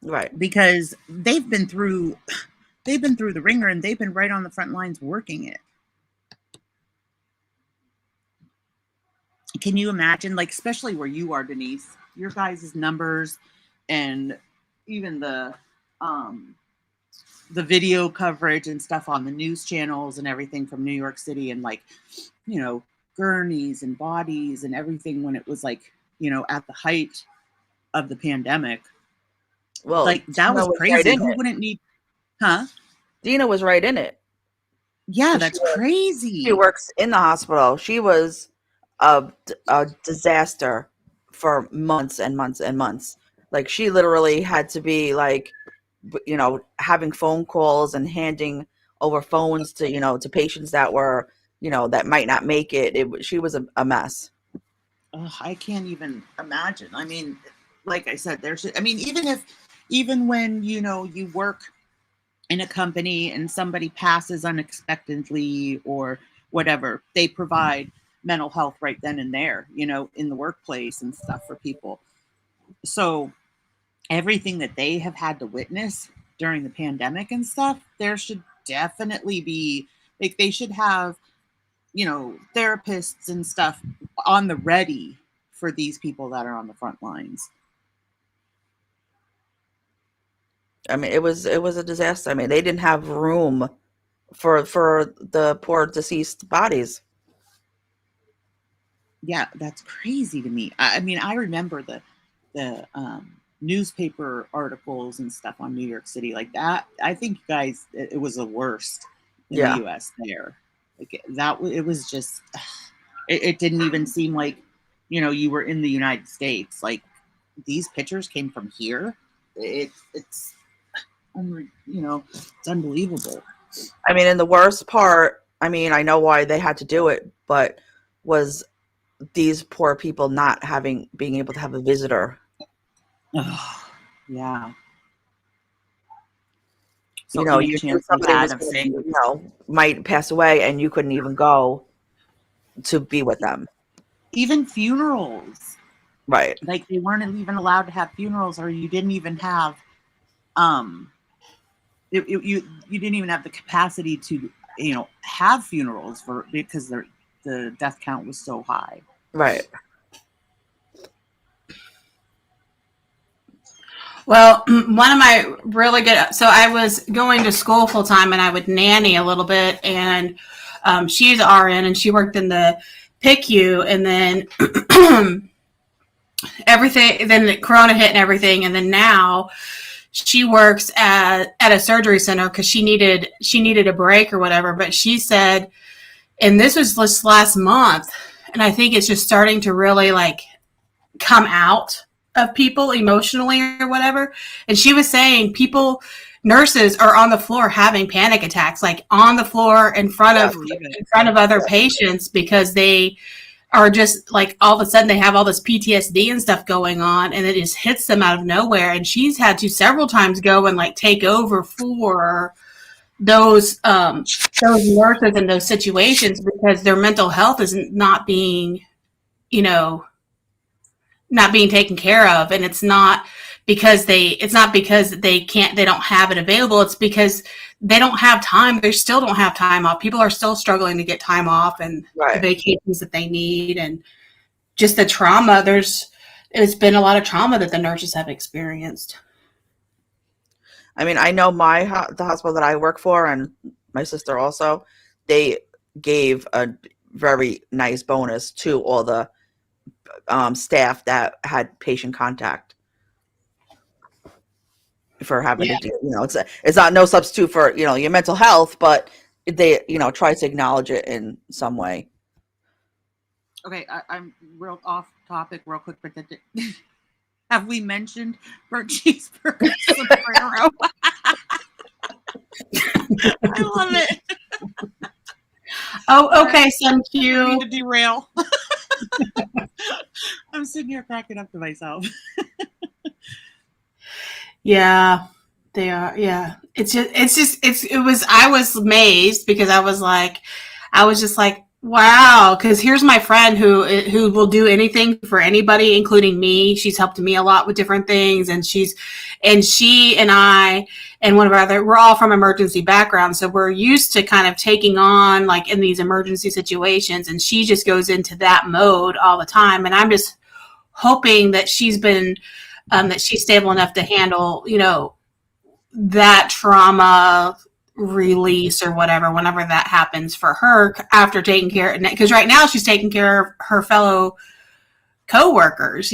Right? Because they've been through the ringer and they've been right on the front lines working it. Can you imagine, like, especially where you are, Denise, your guys' numbers and even the video coverage and stuff on the news channels and everything from New York City and, like, you know, gurneys and bodies and everything when it was, like, you know, at the height of the pandemic. Well, like, that was crazy. Right. Who wouldn't need, huh? Dina was right in it. Yeah, that's crazy. She works in the hospital. She was a disaster for months and months and months. Like, she literally had to be, like, you know, having phone calls and handing over phones to, you know, to patients that were, you know, that might not make it. She was a mess. I can't even imagine. I mean, like I said, even when, you know, you work in a company and somebody passes unexpectedly or whatever, they provide mental health right then and there, you know, in the workplace and stuff for people. So everything that they have had to witness during the pandemic and stuff, there should definitely be, like, they should have, you know, therapists and stuff on the ready for these people that are on the front lines. I mean, it was a disaster. I mean, they didn't have room for the poor deceased bodies. Yeah, that's crazy to me. I mean, I remember the newspaper articles and stuff on New York City like that. I think, guys, it was the worst in the U.S. there. Like, it was just, it didn't even seem like, you know, you were in the United States. Like, these pictures came from here. It's, you know, it's unbelievable. I mean, and the worst part, I mean, I know why they had to do it, but was these poor people not being able to have a visitor. Oh, yeah. So, you know, you knew somebody was, you know, might pass away and you couldn't even go to be with them. Even funerals. Right. Like, they weren't even allowed to have funerals, or you didn't even have you didn't even have the capacity to, you know, have funerals because the death count was so high. Right. Well, one of my really good, so I was going to school full time and I would nanny a little bit, and she's RN and she worked in the PICU, and then everything, then the Corona hit and everything, and then now she works at a surgery center because she needed a break or whatever. But she said, and this was just last month, and I think it's just starting to really, like, come out of people emotionally or whatever. And she was saying nurses are on the floor having panic attacks, like on the floor in front of other patients, because they are just like all of a sudden they have all this PTSD and stuff going on, and it just hits them out of nowhere. And she's had to several times go and like take over for those nurses in those situations because their mental health is not being, not being taken care of. And it's not because they don't have it available. It's because they don't have time. They still don't have time off. People are still struggling to get time off and the vacations that they need, and just the trauma. It's been a lot of trauma that the nurses have experienced. I mean, I know the hospital that I work for, and my sister also, they gave a very nice bonus to all the staff that had patient contact for having to do, it's not no substitute for, your mental health, but they, try to acknowledge it in some way. Okay, I'm real off topic real quick, but have we mentioned burnt cheeseburger sombrero? I love it. Oh, okay, thank you. I need to derail. I'm sitting here cracking up to myself. Yeah, they are. Yeah, I was amazed because I was just like, wow. Because here's my friend who will do anything for anybody, including me. She's helped me a lot with different things, and she and I and one of our we're all from emergency backgrounds, so we're used to kind of taking on like in these emergency situations, and she just goes into that mode all the time. And I'm just hoping that she's stable enough to handle, that trauma release or whatever, whenever that happens for her after taking care. Because right now she's taking care of her fellow coworkers,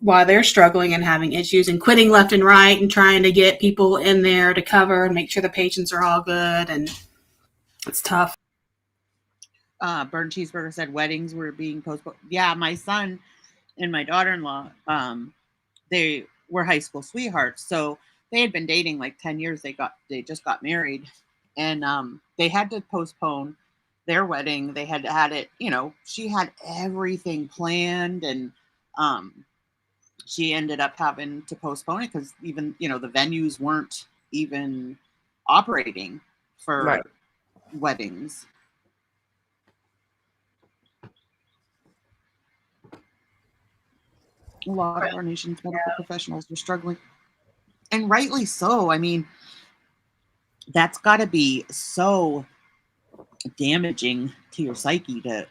while they're struggling and having issues and quitting left and right and trying to get people in there to cover and make sure the patients are all good. And it's tough. Burnt Cheeseburger said weddings were being postponed. Yeah, my son and my daughter-in-law, they were high school sweethearts. So they had been dating like 10 years. They just got married, and they had to postpone their wedding. They had it, she had everything planned, and she ended up having to postpone it because even, the venues weren't even operating for weddings. A lot of our nation's medical professionals are struggling, and rightly so. I mean, that's got to be so damaging to your psyche to,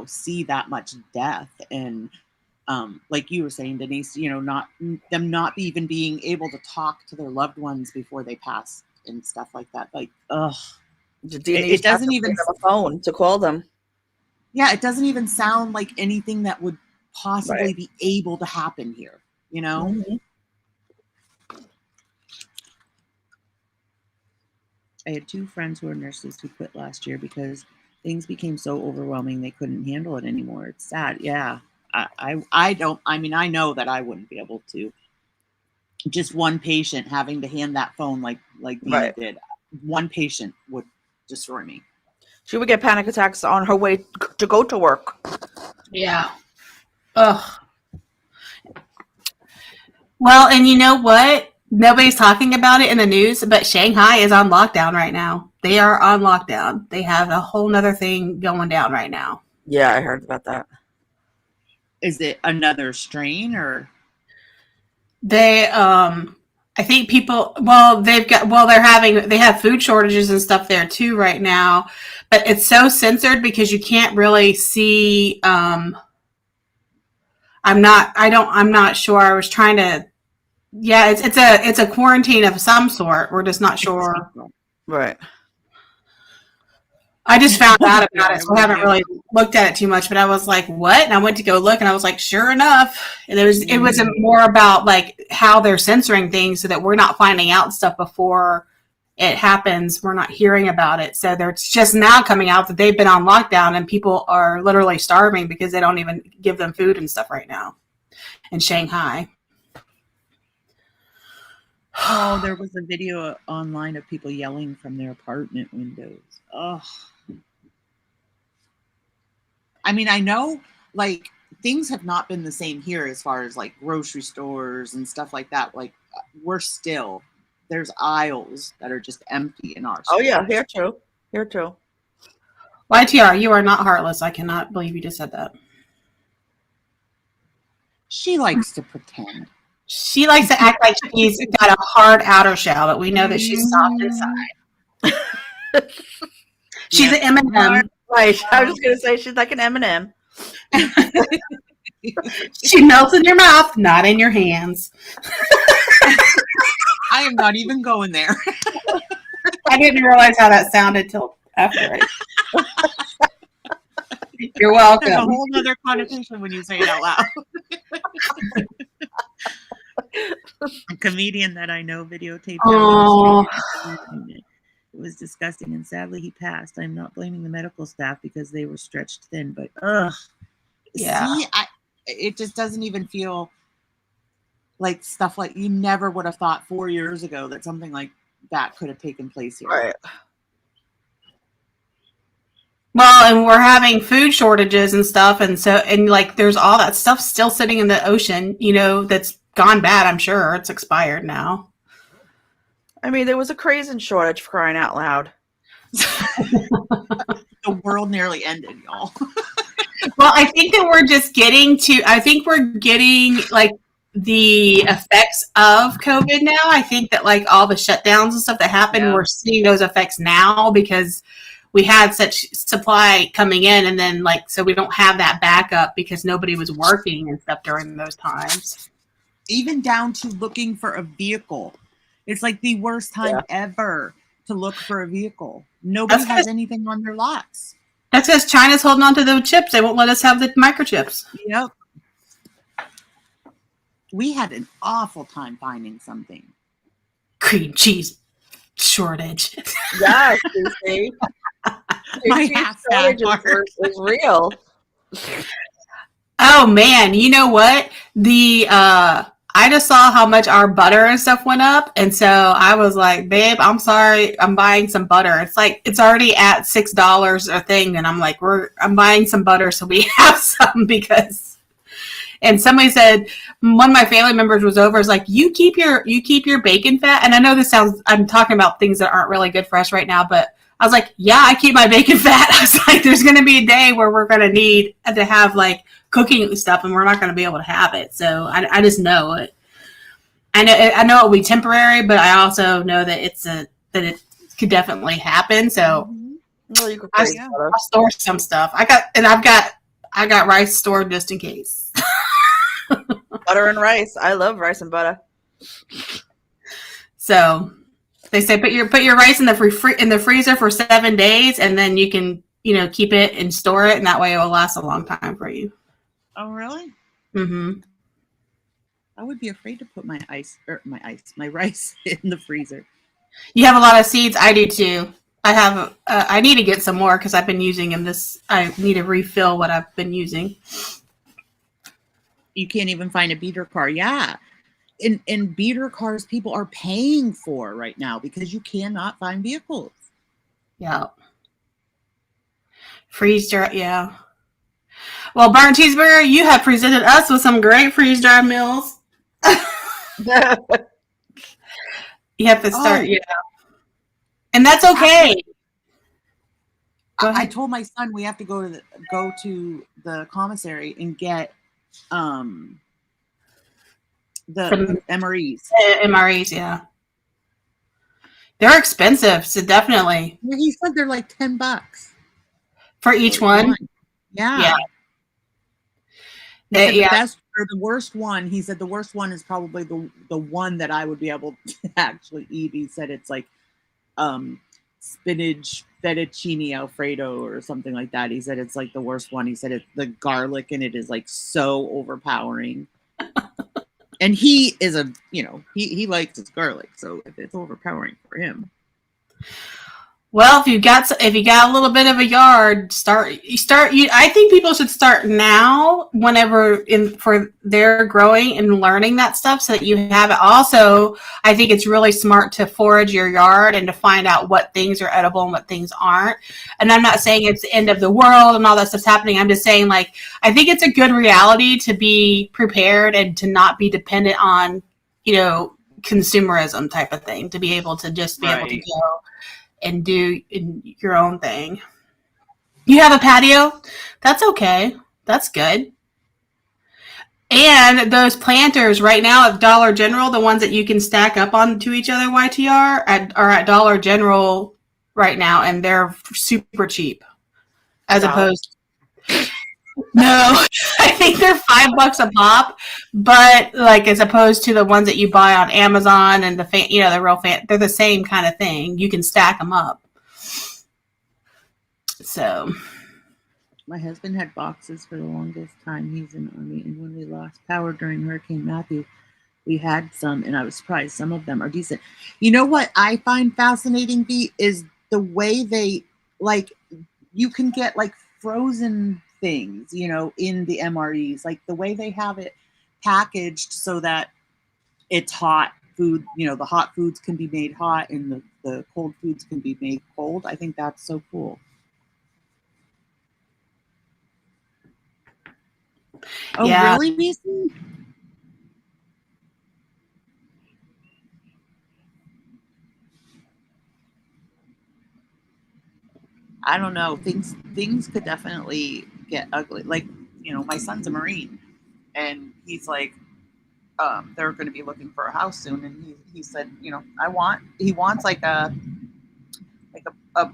see that much death. And like you were saying, Denise, not even being able to talk to their loved ones before they pass and stuff like that. Like, it doesn't even have a phone to call them. Yeah, it doesn't even sound like anything that would possibly be able to happen here, Mm-hmm. I had 2 friends who are nurses who quit last year because things became so overwhelming they couldn't handle it anymore. It's sad. Yeah. I know that I wouldn't be able to. Just one patient having to hand that phone like Beeze did. One patient would destroy me. She would get panic attacks on her way to go to work. Yeah. Ugh. Well, and you know what? Nobody's talking about it in the news, but Shanghai is on lockdown right now. They are on lockdown. They have a whole nother thing going down right now. Yeah, I heard about that. Is it another strain or? They, I think people, they have food shortages and stuff there too right now, but it's so censored because you can't really see, I'm not sure. I was trying to, it's a quarantine of some sort. We're just not sure. Right. I just found out about it, so I haven't really looked at it too much, but I was like, what? And I went to go look, and I was like, sure enough. And it was more about like how they're censoring things so that we're not finding out stuff before it happens. We're not hearing about it. So they're just now coming out that they've been on lockdown and people are literally starving because they don't even give them food and stuff right now in Shanghai. Oh, there was a video online of people yelling from their apartment windows. Oh, I mean, I know like things have not been the same here as far as like grocery stores and stuff like that. Like there's aisles that are just empty in our Oh stores. yeah, here too. Here too. YTR, you are not heartless. I cannot believe you just said that. She likes to pretend. She likes to act like she's got a hard outer shell, but we know that she's soft inside. She's an M&M. Right. I was just gonna say she's like an M&M. She melts in your mouth, not in your hands. I am not even going there. I didn't realize how that sounded till after. You're welcome. There's a whole other connotation when you say it out loud. A comedian that I know videotaped it. It was disgusting, and sadly he passed. I'm not blaming the medical staff because they were stretched thin, but yeah. See, it just doesn't even feel like stuff like you never would have thought 4 years ago that something like that could have taken place here. Right. Well, and we're having food shortages and stuff, and like there's all that stuff still sitting in the ocean, that's gone bad. I'm sure it's expired now. I mean, there was a craisin shortage, for crying out loud. The world nearly ended, y'all. Well, I think that we're getting like the effects of COVID now. I think that like all the shutdowns and stuff that happened, we're seeing those effects now because we had such supply coming in, and then like, so we don't have that backup because nobody was working and stuff during those times. Even down to looking for a vehicle. It's like the worst time ever to look for a vehicle. Nobody has anything on their lots. That's because China's holding on to the chips. They won't let us have the microchips. Yep. We had an awful time finding something. Cream cheese shortage. Yes, you see. My half shortage is real. Oh man, you know what? I just saw how much our butter and stuff went up, and so I was like, babe, I'm sorry, I'm buying some butter. It's like it's already at $6 a thing, and I'm like, I'm buying some butter so we have some because. And somebody said, one of my family members was over, is like, you keep your bacon fat, and I know I'm talking about things that aren't really good for us right now, but I was like, yeah, I keep my bacon fat. I was like, there's going to be a day where we're going to need to have like cooking stuff, and we're not going to be able to have it. So I just know it. I know it will be temporary, but I also know that that it could definitely happen. So well, you could I'll store some stuff. I've got rice stored just in case. Butter and rice. I love rice and butter. So they say put your rice in the freezer for 7 days, and then you can keep it and store it, and that way it will last a long time for you. Oh, really? Mm-hmm. I would be afraid to put my rice in the freezer. You have a lot of seeds. I do too. I have. I need to get some more because I've been using them. I need to refill what I've been using. You can't even find a beater car. Yeah. In beater cars, people are paying for right now because you cannot find vehicles. Yeah. Freeze dry. Yeah. Well, Burnt Cheeseburger, you have presented us with some great freeze dry meals. You have to start, and that's okay. I told my son we have to go to the commissary and get the MREs. MREs, yeah. They're expensive, so definitely. He said they're like $10 for each one. Yeah. The best or the worst one. He said the worst one is probably the one that I would be able to actually eat. He said it's like spinach fettuccine alfredo or something like that. He said it's like the worst one. He said the garlic in it is like so overpowering. And he is he likes his garlic, so if it's overpowering for him. Well, if you got a little bit of a yard, I think people should start now for their growing and learning that stuff so that you have it. Also, I think it's really smart to forage your yard and to find out what things are edible and what things aren't. And I'm not saying it's the end of the world and all that stuff's happening. I'm just saying, like, I think it's a good reality to be prepared and to not be dependent on, consumerism type of thing, to be able to just be able to go and do your own thing. You have a patio? That's okay. That's good. And those planters right now at Dollar General, the ones that you can stack up onto each other, YTR, are at Dollar General right now, and they're super cheap. Opposed, no, I think they're $5 a pop, but like as opposed to the ones that you buy on Amazon and the real they're the same kind of thing. You can stack them up. So, my husband had boxes for the longest time. He's in the Army, and when we lost power during Hurricane Matthew, we had some, and I was surprised. Some of them are decent. You know what I find fascinating, B, is the way they, like, you can get like frozen things, in the MREs, like the way they have it packaged so that it's hot food, the hot foods can be made hot and the cold foods can be made cold. I think that's so cool. Oh, yeah. Really, Beeze? I don't know. Things could definitely get ugly. Like, my son's a Marine, and he's like, they're going to be looking for a house soon, and he said, he wants like a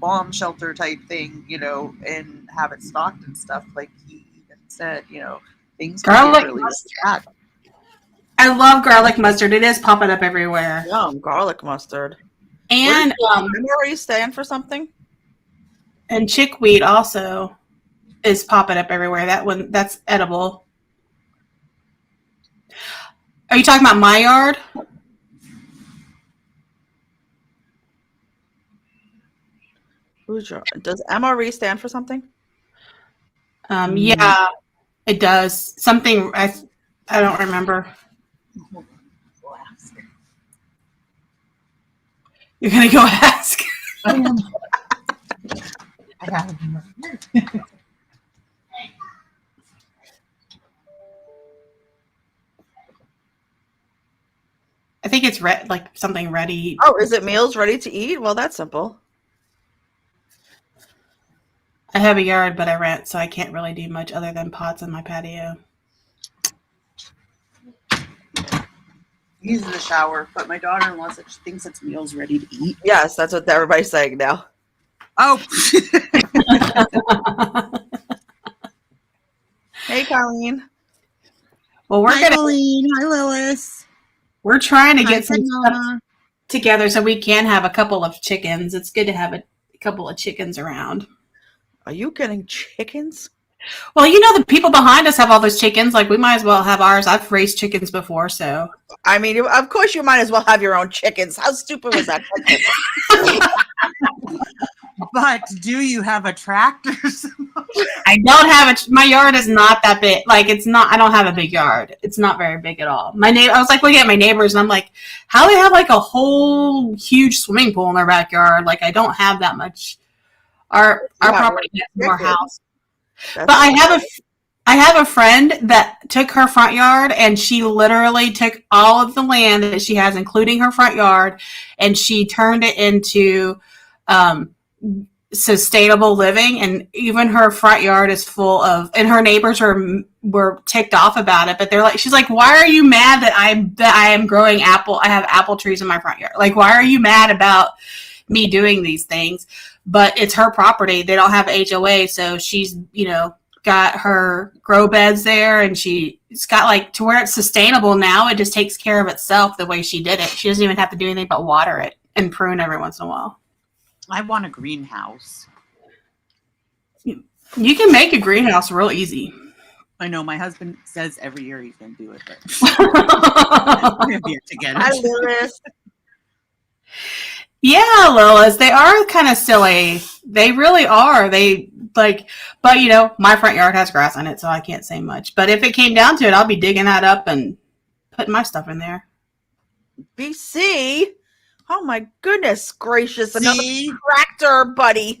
bomb shelter type thing, and have it stocked and stuff. Like he even said, things garlic really mustard. I love garlic mustard. It is popping up everywhere. Yum, garlic mustard. And are you staying for something? And chickweed also is popping up everywhere. That's edible. Are you talking about my yard? Does MRE stand for something? Yeah, it does. Something I don't remember. We'll ask. You're gonna go ask. I have I think it's like something ready. Oh, is it meals ready to eat? Well, that's simple. I have a yard, but I rent, so I can't really do much other than pots in my patio. He's in the shower, but my daughter-in-law said she thinks it's meals ready to eat. Yes, that's what everybody's saying now. Oh. Hey, Colleen. Well, Hi, Colleen. Hi, Lois. We're trying to get some stuff together so we can have a couple of chickens. It's good to have a couple of chickens around. Are you getting chickens? Well, the people behind us have all those chickens. Like, we might as well have ours. I've raised chickens before, so. I mean, of course you might as well have your own chickens. How stupid was that? But do you have a tractor? I don't have my yard is not that big. Like, it's not, I don't have a big yard. It's not very big at all. I was like looking at my neighbors and I'm like, how do they have like a whole huge swimming pool in their backyard? Like, I don't have that much. Our property has more house. But I have a friend that took her front yard and she literally took all of the land that she has, including her front yard, and she turned it into sustainable living. And even her front yard is full of, and her neighbors were ticked off about it, but they're like, she's like, why are you mad that I am growing apple? I have apple trees in my front yard. Like, why are you mad about me doing these things? But it's her property. They don't have HOA. So she's, got her grow beds there, and it's got like to where it's sustainable now. It just takes care of itself the way she did it. She doesn't even have to do anything but water it and prune every once in a while. I want a greenhouse. You can make a greenhouse real easy. I know. My husband says every year he's going to do it. But we're here together. Hi, Lewis. Yeah, Lilas, they are kind of silly. They really are. They like, but you know, my front yard has grass on it, so I can't say much. But if it came down to it, I'll be digging that up and putting my stuff in there. BC? Oh my goodness gracious. Another See? tractor, buddy.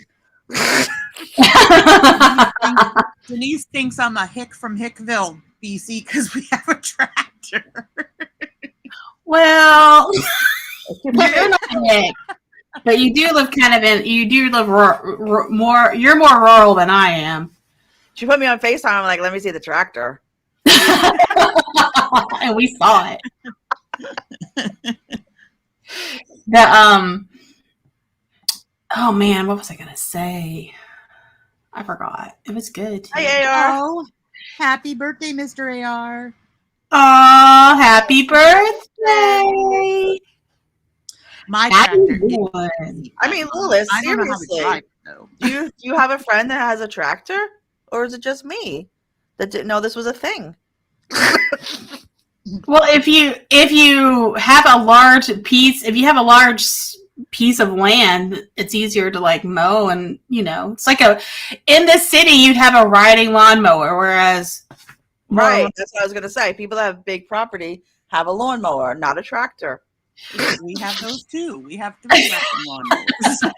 Denise thinks I'm a hick from Hickville, BC, because we have a tractor. Well, you're not a hick, but you do live you do live more, you're more rural than I am. She put me on FaceTime. I'm like, let me see the tractor. And we saw it. Oh man, what was I gonna say? I forgot. It was good. Hey, AR. Oh, happy birthday, Mr. AR. Oh, happy birthday. My tractor. I mean, Lilas, I don't know how to seriously. drive, though. Do you have a friend that has a tractor? Or is it just me that didn't know this was a thing? Well, if you have a large piece of land, it's easier to like mow, and you know, it's like in the city you'd have a riding lawnmower, whereas right, that's what I was gonna say. People that have big property have a lawnmower, not a tractor. We have those too. We have 3 lawnmowers.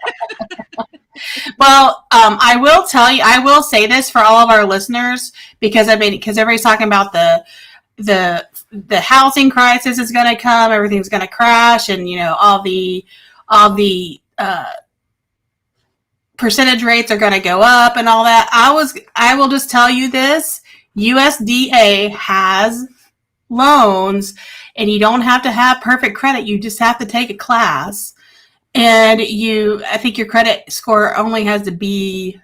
Well, I will tell you, I will say this for all of our listeners, because everybody's talking about the housing crisis is going to come, everything's going to crash, and you know, all the percentage rates are going to go up and all that. I will just tell you this: USDA has loans, and you don't have to have perfect credit. You just have to take a class, and I think your credit score only has to be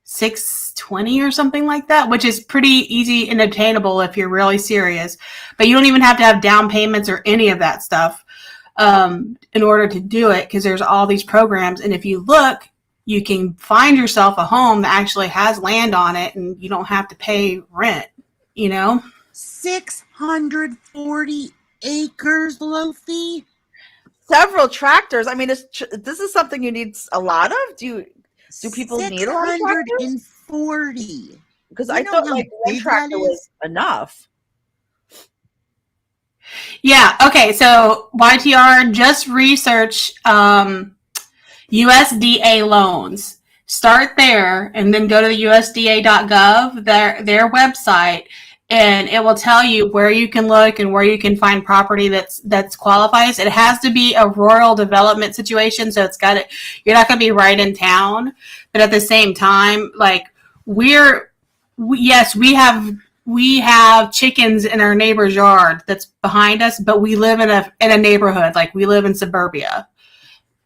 620 or something like that, which is pretty easy and obtainable if you're really serious. But you don't even have to have down payments or any of that stuff in order to do it, because there's all these programs. And if you look, you can find yourself a home that actually has land on it, and you don't have to pay rent, you know? 640 acres, Lofi. Several tractors. I mean, this is something you need a lot of. Do people need a lot of tractors? 640. Because I thought like one tractor was enough. Yeah. Okay. So YTR, just research USDA loans. Start there, and then go to the USDA.gov, their website, and it will tell you where you can look and where you can find property that's qualifies. It has to be a rural development situation, so you're not going to be right in town, but at the same time, like we have chickens in our neighbor's yard that's behind us, but we live in a neighborhood, like we live in suburbia.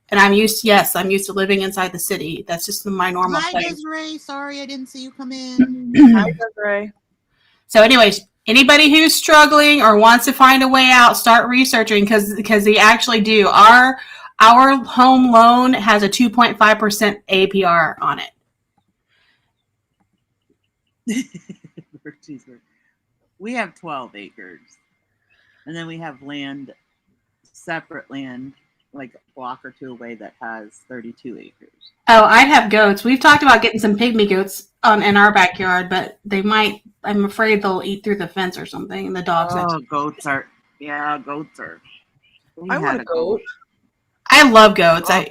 And I'm used to living inside the city. That's just my normal Hi, place. Desiree. Sorry, I didn't see you come in. Hi, Desiree. So anyways, anybody who's struggling or wants to find a way out, start researching, because they actually do. Our home loan has a 2.5% APR on it. We have 12 acres. And then we have separate land, like a block or two away, that has 32 acres. Oh, I'd have goats. We've talked about getting some pygmy goats in our backyard, but I'm afraid they'll eat through the fence or something, and the dogs. Goats are. I want a goat. I love goats. I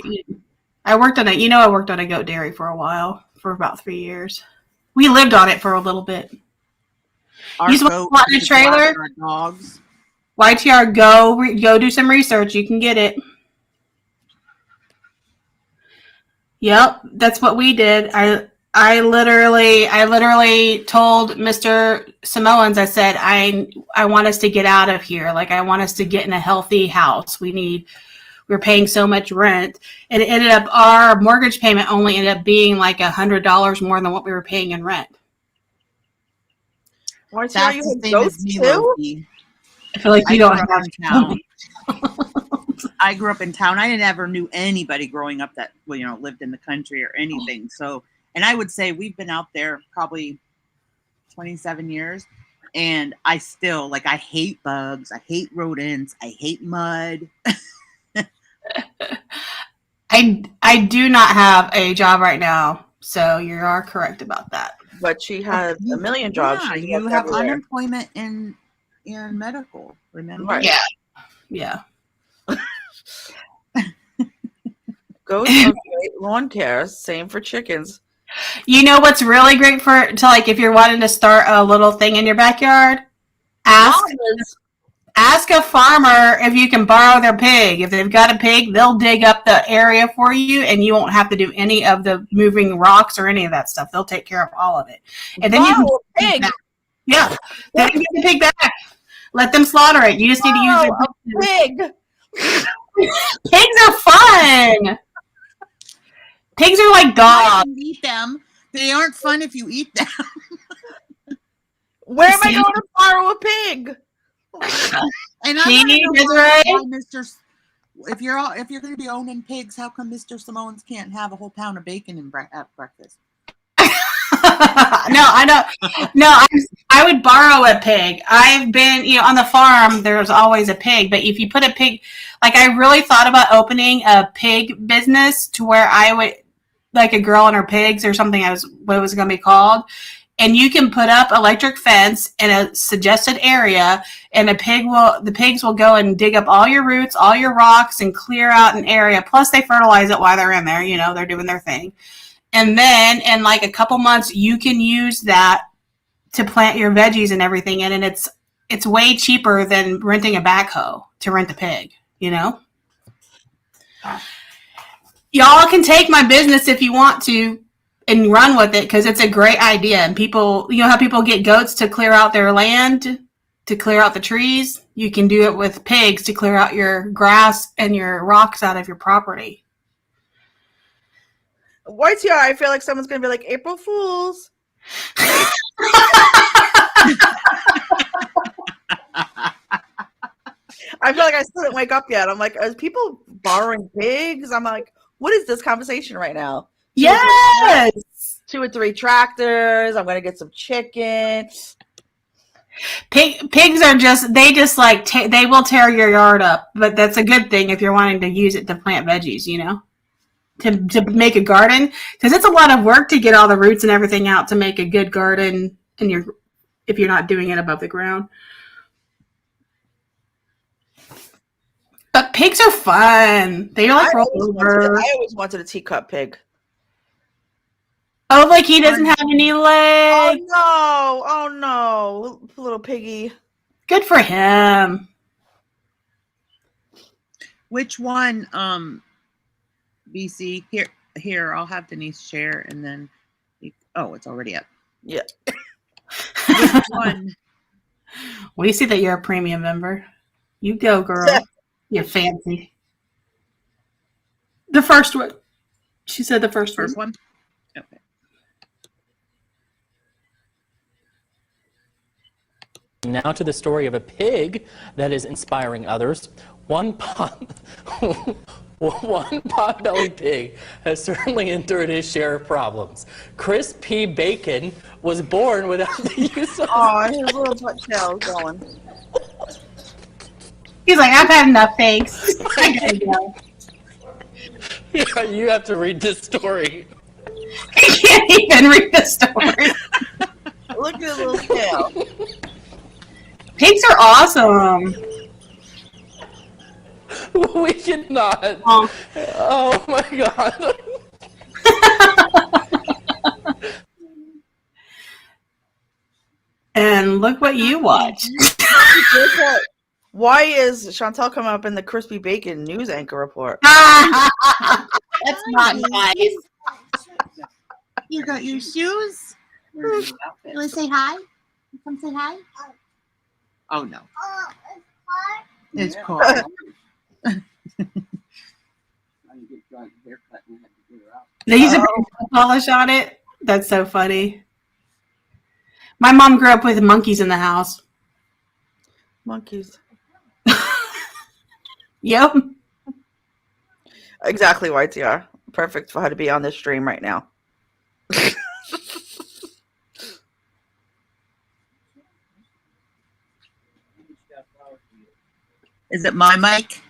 worked on a goat dairy for a while, for about 3 years. We lived on it for a little bit. Our you just want a trailer? Dogs. YTR, go do some research. You can get it. Yep, that's what we did. I literally told Mr. Samoans, I said, I want us to get out of here. Like, I want us to get in a healthy house. We're paying so much rent. And it ended up, our mortgage payment only ended up being like $100 more than what we were paying in rent. That's the same as me, Loki. I feel like you don't have town. I grew up in town. I never knew anybody growing up that lived in the country or anything. So, and I would say we've been out there probably 27 years, and I still I hate bugs, I hate rodents, I hate mud. I do not have a job right now, so you are correct about that. But she has a million jobs. Yeah, She you works have everywhere. unemployment in medical. Remember? Right. Yeah. Goats are great lawn care. Same for chickens. You know what's really great to like if you're wanting to start a little thing in your backyard? Ask a farmer if you can borrow their pig. If they've got a pig, they'll dig up the area for you, and you won't have to do any of the moving rocks or any of that stuff. They'll take care of all of it. And then you can pig. Yeah. Then you get the pig back. Let them slaughter it. You just need to use a pig. Pigs are fun. Pigs are like dogs. You eat them. They aren't fun if you eat them. Where am I going to borrow a pig? And I want to know why Mr. If you're going to be owning pigs, how come Mr. Samoans can't have a whole pound of bacon at breakfast? No, I don't. No, I would borrow a pig. I've been, on the farm, there's always a pig. But if you put a pig, like I really thought about opening a pig business to where I would, like a girl and her pigs or something, what it was going to be called. And you can put up electric fence in a suggested area, and the pigs will go and dig up all your roots, all your rocks, and clear out an area. Plus, they fertilize it while they're in there. They're doing their thing. And then in like a couple months, you can use that to plant your veggies and everything in, and it's way cheaper than renting a backhoe to rent a pig. Y'all can take my business if you want to and run with it, because it's a great idea. And people, how people get goats to clear out their land, to clear out the trees. You can do it with pigs to clear out your grass and your rocks out of your property. What's your? I feel like someone's going to be like, April Fools. I feel like I still didn't wake up yet. I'm like, are people borrowing pigs? I'm like, what is this conversation right now? Yes. 2 or 3 tractors. I'm going to get some chicken. Pigs are they will tear your yard up, but that's a good thing if you're wanting to use it to plant veggies, to make a garden, because it's a lot of work to get all the roots and everything out to make a good garden if you're not doing it above the ground. But pigs are fun. They roll over. I always wanted a teacup pig. Oh, like he doesn't have any legs. Oh no, little piggy. Good for him. Which one? BC here. I'll have Denise share, and then it's already up. Yeah. Which one? We see that you're a premium member. You go, girl. You're fancy. The first one. She said the first one. Okay. Now to the story of a pig that is inspiring others. One pot-bellied pig has certainly endured his share of problems. Chris P. Bacon was born without the use of... Oh, his little butt tail is going. He's like, I've had enough pigs. I gotta go. Yeah, you have to read this story. I can't even read the story. Look at his little tail. Pigs are awesome. We cannot. Oh my god. And look what you watch. Why is Chantal coming up in the Crispy Bacon news anchor report? That's not nice. You got your shoes? You want to say hi? You come say hi? Oh, no. It's cold. They use a polish on it. That's so funny. My mom grew up with monkeys in the house. Monkeys. Yep. Exactly, YTR. Perfect for her to be on this stream right now. Is it my mic?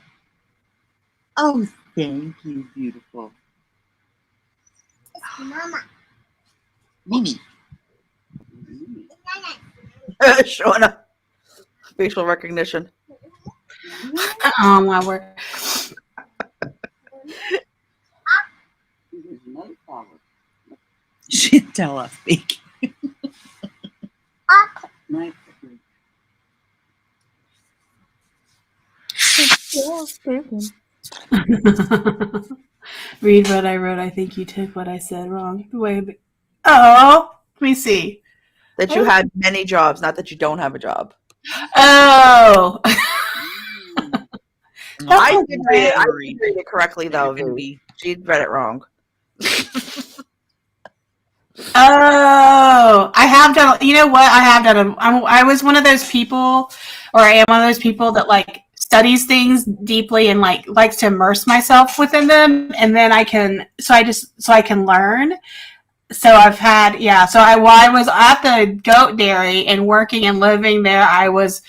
Oh, Thank you, beautiful. Mama. Mimi. Showing up. Facial recognition. Oh my word. Chantal speak. Read what I wrote. I think you took what I said wrong. Oh, let me see. That you had many jobs, not that you don't have a job. Oh. I did read it correctly, though. She read it wrong. Oh, I have done. You know what? I have done. I was one of those people, or I am one of those people that like studies things deeply and like likes to immerse myself within them, and then I can learn. So I've had, while I was at the goat dairy and working and living there, I was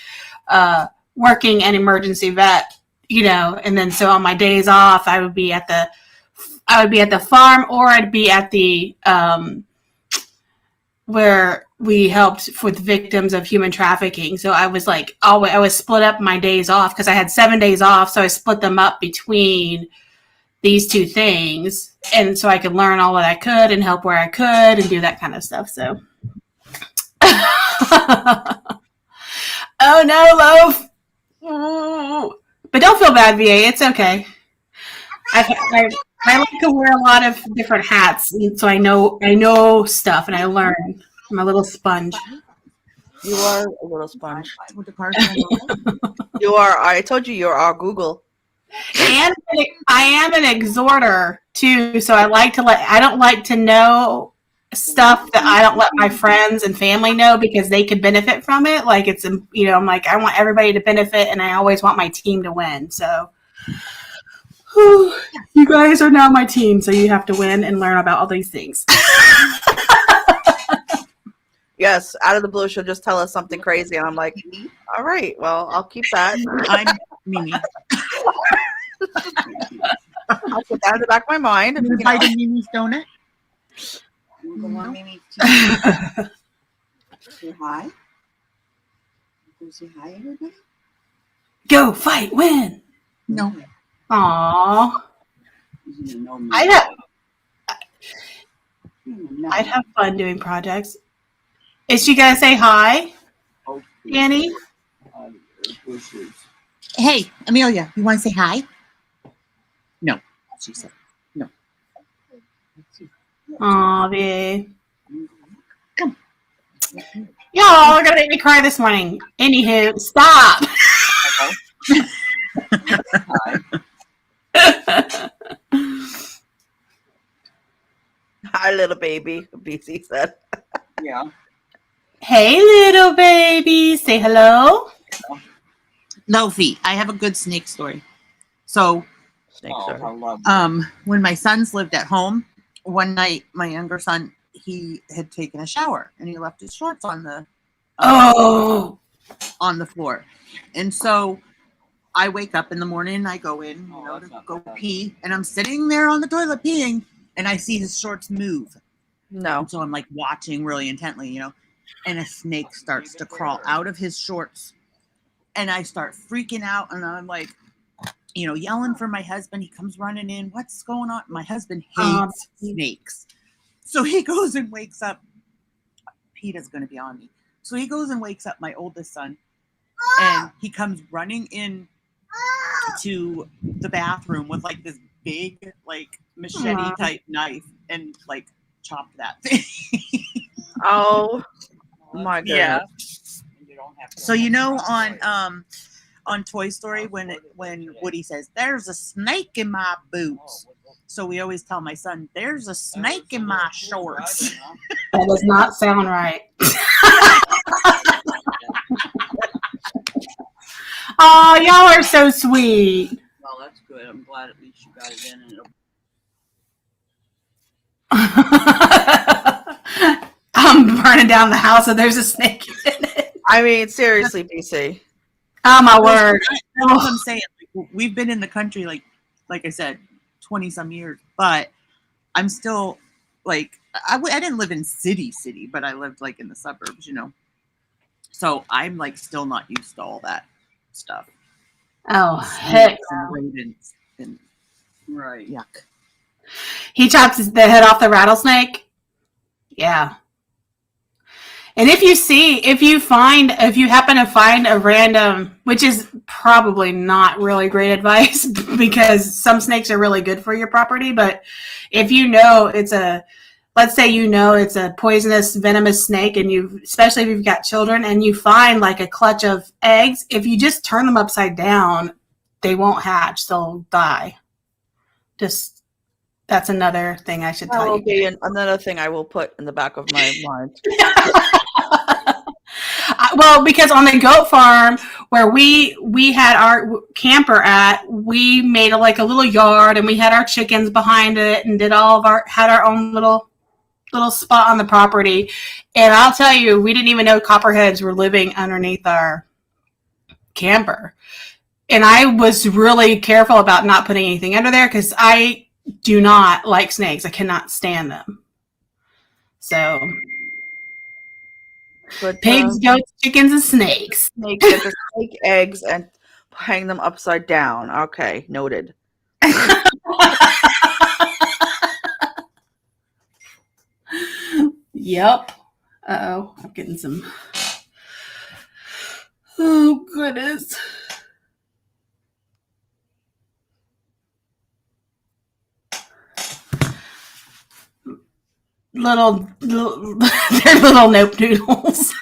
working an emergency vet, and then so on my days off, I would be at the farm, or I'd be at the where we helped with victims of human trafficking. So I was like, I was split up my days off because I had 7 days off. So I split them up between these two things. And so I could learn all that I could and help where I could and do that kind of stuff. So, oh no, Loaf. But don't feel bad, VA. It's okay. I like to wear a lot of different hats, so I know stuff and I learn. I'm a little sponge. You are a little sponge. You are. I told you you're our Google. And I am an exhorter too, so I don't like to know stuff that I don't let my friends and family know because they could benefit from it. Like I'm like, I want everybody to benefit, and I always want my team to win. So. You guys are now my team, so you have to win and learn about all these things. Yes, out of the blue, she'll just tell us something crazy, and I'm like, all right, well, I'll keep that. I'm Mimi. I'll put that in the back of my mind. Invite Mimi's donut. Go on, Mimi. Say hi. Go say hi, everybody. Go fight, win. No. Aww. I'd have fun doing projects. Is she gonna say hi, Dani? Hey, Amelia, you want to say hi? No, she said no. Aw, babe. Come. Y'all are gonna make me cry this morning. Anywho, stop. Hi, little baby, Beeze said. Yeah. Hey, little baby. Say hello. Lofi, I have a good snake story. So, when my sons lived at home, one night, my younger son, he had taken a shower and he left his shorts on the on the floor. And so I wake up in the morning and I go in, to go pee, and I'm sitting there on the toilet peeing, and I see his shorts move. No. And so I'm like watching really intently, and a snake starts to crawl out of his shorts, and I start freaking out, and I'm like, yelling for my husband. He comes running in. What's going on? My husband hates snakes. So he goes and wakes up. PETA's going to be on me. So he goes and wakes up my oldest son, and he comes running in to the bathroom with like this big like machete type knife and like chopped that thing. Oh my god. Yeah. So on Toy Story when Woody says there's a snake in my boots, so we always tell my son there's a snake in my shorts. That does not sound right. Oh, y'all are so sweet. Well, that's good. I'm glad at least you got it in. And I'm burning down the house and there's a snake in it. I mean, seriously, BC. Oh, my word. That's what I'm saying. We've been in the country, like I said, 20 some years, but I'm still like, I didn't live in city, but I lived like in the suburbs, you know? So I'm like still not used to all that stuff. Oh, heck no. Rodents and right. Yuck. He chops the head off the rattlesnake. Yeah. And if you happen to find a random, which is probably not really great advice because some snakes are really good for your property, but if you know let's say you know it's a poisonous, venomous snake, and especially if you've got children, and you find like a clutch of eggs, if you just turn them upside down, they won't hatch, they'll die. That's another thing I should tell you. Okay, and another thing I will put in the back of my mind. Well, because on the goat farm where we had our camper at, we made a little yard, and we had our chickens behind it, and had our own little spot on the property. And I'll tell you, we didn't even know copperheads were living underneath our camper. And I was really careful about not putting anything under there because I do not like snakes. I cannot stand them. So But, pigs, goats, chickens, and snakes. Snakes, get the snake eggs and hang them upside down. Okay, noted. Yep. Uh-oh, I'm getting some. Oh, goodness. They're little nope noodles.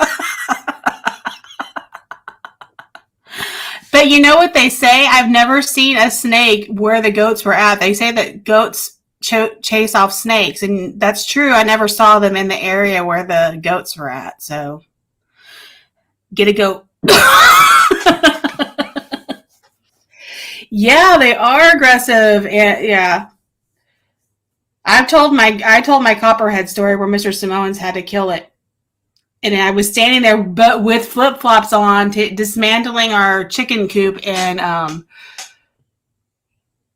But you know what they say? I've never seen a snake where the goats were at. They say that goats chase off snakes, and that's true. I never saw them in the area where the goats were at. So get a goat. Yeah, they are aggressive. And yeah. I told my copperhead story where Mr. Samoans had to kill it. And I was standing there but with flip-flops on, dismantling our chicken coop, and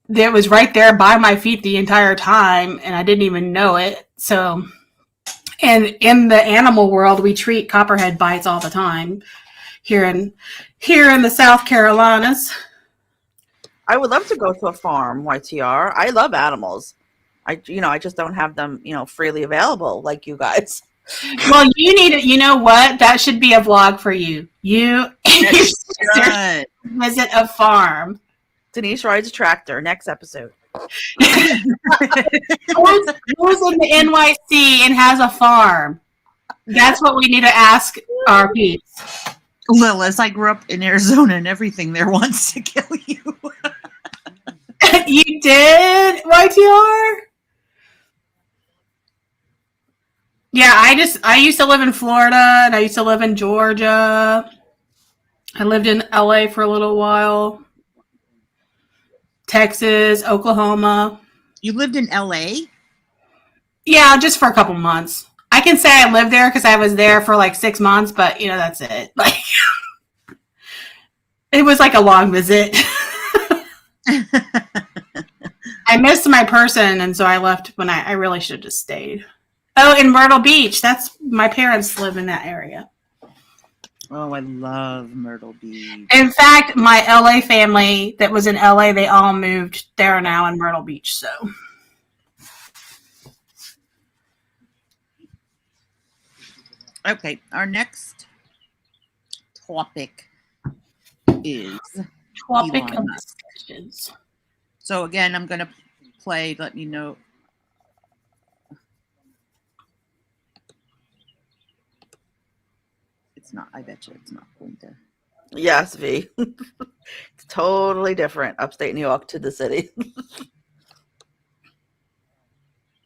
it was right there by my feet the entire time, and I didn't even know it. So, and in the animal world, we treat copperhead bites all the time here in the South Carolinas. I would love to go to a farm, YTR. I love animals. I just don't have them, freely available like you guys. Well, you know what? That should be a vlog for you. You and your sister visit a farm. Denise rides a tractor. Next episode. Who's in the NYC and has a farm? That's what we need to ask our peeps. Lilith, I grew up in Arizona, and everything there wants to kill you. You did, YTR? Yeah, I used to live in Florida, and I used to live in Georgia. I lived in LA for a little while. Texas, Oklahoma. You lived in LA? Yeah, just for a couple months. I can say I lived there because I was there for like 6 months, but that's it. Like, it was like a long visit. I missed my person, and so I left when I really should have just stayed. Oh, in Myrtle Beach. That's my parents live in that area. Oh, I love Myrtle Beach. In fact, my LA family that was in LA, they all moved there now in Myrtle Beach. So, okay, our next topic is topic Elon of Musk. discussions. So again, I'm going to play. Let me know. It's not. I bet you it's not going to. Yes, V. It's totally different. Upstate New York to the city.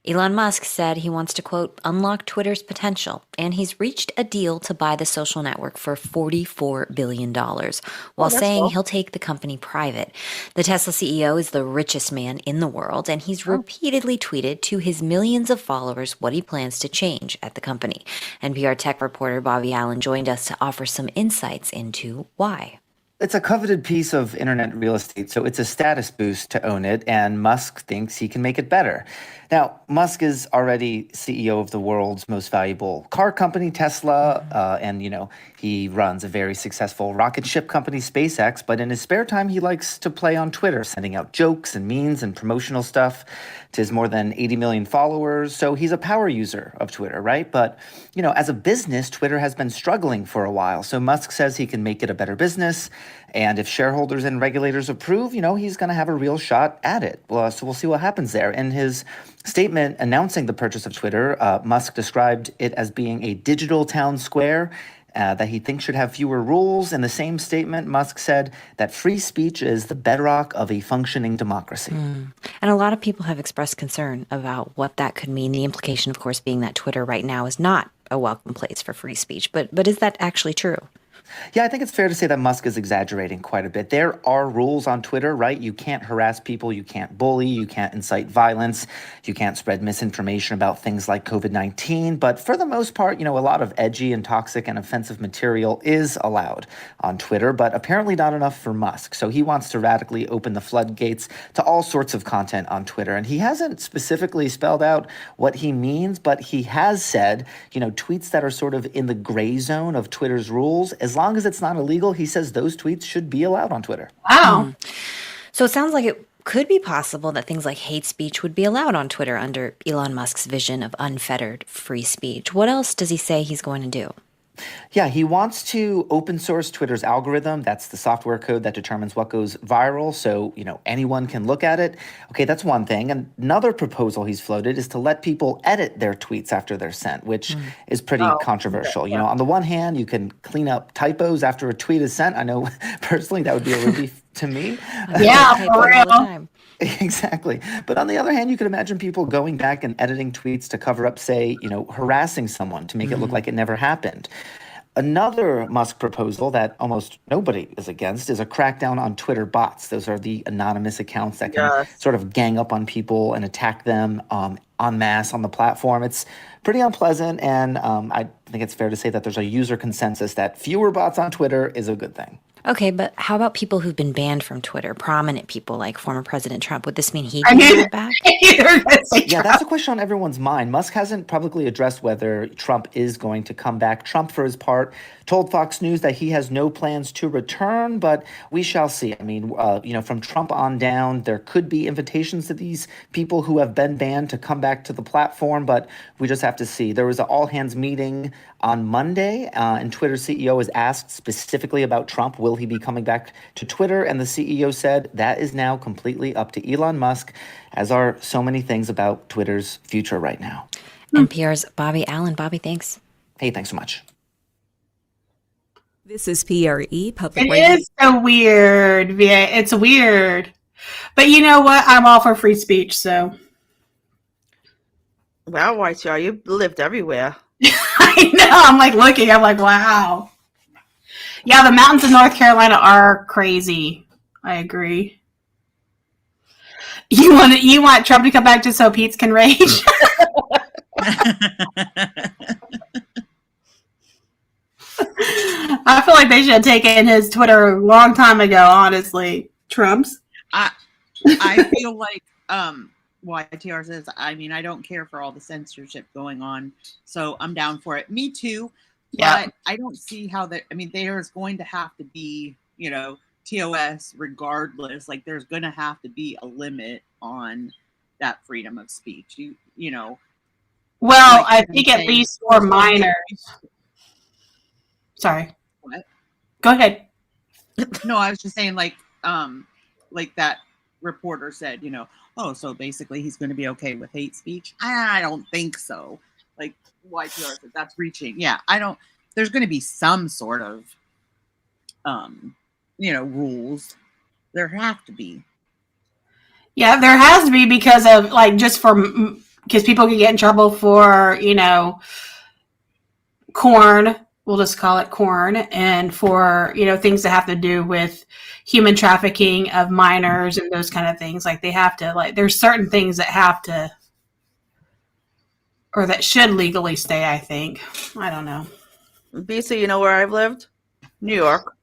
Elon Musk said he wants to, quote, unlock Twitter's potential, and he's reached a deal to buy the social network for $44 billion, while saying cool. he'll take the company private. The Tesla CEO is the richest man in the world, and he's repeatedly tweeted to his millions of followers what he plans to change at the company. NPR tech reporter Bobby Allen joined us to offer some insights into why. It's a coveted piece of internet real estate, so it's a status boost to own it, and Musk thinks he can make it better. Now, Musk is already CEO of the world's most valuable car company, Tesla, and, he runs a very successful rocket ship company, SpaceX, but in his spare time, he likes to play on Twitter, sending out jokes and memes and promotional stuff to his more than 80 million followers, so he's a power user of Twitter, right? But, as a business, Twitter has been struggling for a while, so Musk says he can make it a better business, and if shareholders and regulators approve, he's going to have a real shot at it. Well, so we'll see what happens there. In his statement announcing the purchase of Twitter, Musk described it as being a digital town square that he thinks should have fewer rules. In the same statement, Musk said that free speech is the bedrock of a functioning democracy. And a lot of people have expressed concern about what that could mean. The implication, of course, being that Twitter right now is not a welcome place for free speech. But is that actually true? Yeah, I think it's fair to say that Musk is exaggerating quite a bit. There are rules on Twitter, right? You can't harass people, you can't bully, you can't incite violence, you can't spread misinformation about things like COVID-19. But for the most part, a lot of edgy and toxic and offensive material is allowed on Twitter, but apparently not enough for Musk. So he wants to radically open the floodgates to all sorts of content on Twitter. And he hasn't specifically spelled out what he means, but he has said, tweets that are sort of in the gray zone of Twitter's rules, as long as it's not illegal, he says those tweets should be allowed on Twitter. Wow. So it sounds like it could be possible that things like hate speech would be allowed on Twitter under Elon Musk's vision of unfettered free speech. What else does he say he's going to do? Yeah, he wants to open source Twitter's algorithm. That's the software code that determines what goes viral. So, anyone can look at it. Okay, that's one thing. And another proposal he's floated is to let people edit their tweets after they're sent, which is pretty controversial. Yeah. On the one hand, you can clean up typos after a tweet is sent. I know personally that would be a relief to me. Yeah, for real. Exactly. But on the other hand, you could imagine people going back and editing tweets to cover up, say, harassing someone to make it look like it never happened. Another Musk proposal that almost nobody is against is a crackdown on Twitter bots. Those are the anonymous accounts that can sort of gang up on people and attack them en masse on the platform. It's pretty unpleasant, and I think it's fair to say that there's a user consensus that fewer bots on Twitter is a good thing. Okay, but how about people who've been banned from Twitter? Prominent people like former President Trump. Would this mean he'd be back? Yeah, that's a question on everyone's mind. Musk hasn't publicly addressed whether Trump is going to come back. Trump, for his part, told Fox News that he has no plans to return, but we shall see. I mean, from Trump on down, there could be invitations to these people who have been banned to come back to the platform, but we just have to see. There was an all-hands meeting on Monday, and Twitter's CEO was asked specifically about Trump. Will he be coming back to Twitter? And the CEO said that is now completely up to Elon Musk, as are so many things about Twitter's future right now. NPR's Bobby Allen. Bobby, thanks. Hey, thanks so much. This is PRE Public It Radio. is so weird. Yeah, it's weird. But you know what? I'm all for free speech, so. Wow, YTR, you lived everywhere. I know. I'm looking. I'm like, wow. Yeah, the mountains of North Carolina are crazy. I agree. You want Trump to come back just so Pete's can rage? I feel like they should have taken his Twitter a long time ago, honestly. Trump's. I feel like YTR says, I don't care for all the censorship going on, so I'm down for it. Me too. Yeah. But I don't see how that, there's going to have to be, TOS regardless. Like, there's going to have to be a limit on that freedom of speech. Well, I think at least for minors. Sorry. What? Go ahead. No, I was just saying, like that reporter said, so basically he's going to be okay with hate speech. I don't think so. Like YPR said, that's reaching. Yeah, there's going to be some sort of, rules. There have to be. Yeah, there has to be because of because people can get in trouble for, corn. We'll just call it corn, and for, things that have to do with human trafficking of minors and those kind of things. Like they have to, there's certain things that have to, or that should legally stay, I think. I don't know. Beezer, you know where I've lived? New York.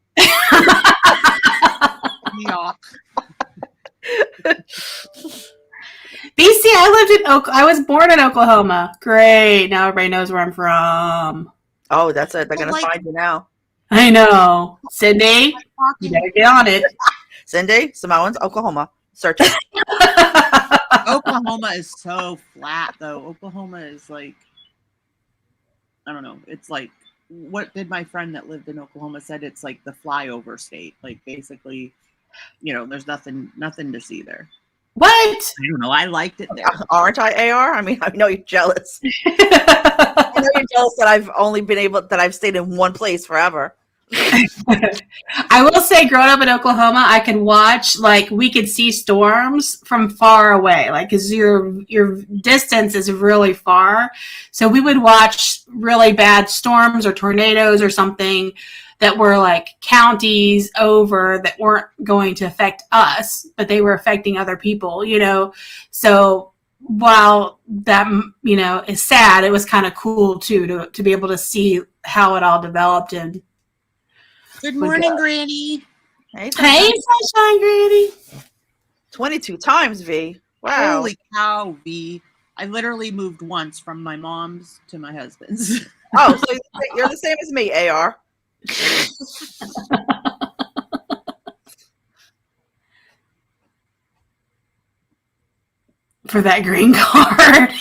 Yuck. BC, I was born in Oklahoma. Great. Now everybody knows where I'm from. Oh, that's it. They're Well, gonna like- find you now. I know. Cindy, you better get on it. Cindy, Samoans, Oklahoma. Search it. Oklahoma is so flat, though. Oklahoma is like, I don't know. It's like, what did my friend that lived in Oklahoma said? It's like the flyover state. Like, basically, there's nothing to see there. What? I don't know. I liked it there. Aren't I, AR? I mean, I know you're jealous. I know you're jealous that I've stayed in one place forever. I will say, growing up in Oklahoma, I could watch, we could see storms from far away, because your distance is really far. So we would watch really bad storms or tornadoes or something that were counties over that weren't going to affect us, but they were affecting other people, So while that, is sad, it was kind of cool too, to be able to see how it all developed. And good morning, Granny. Hey, Sunshine Granny. 22 times, V. Wow. Holy cow, V. I literally moved once from my mom's to my husband's. Oh, so you're the same as me, AR. For that green card.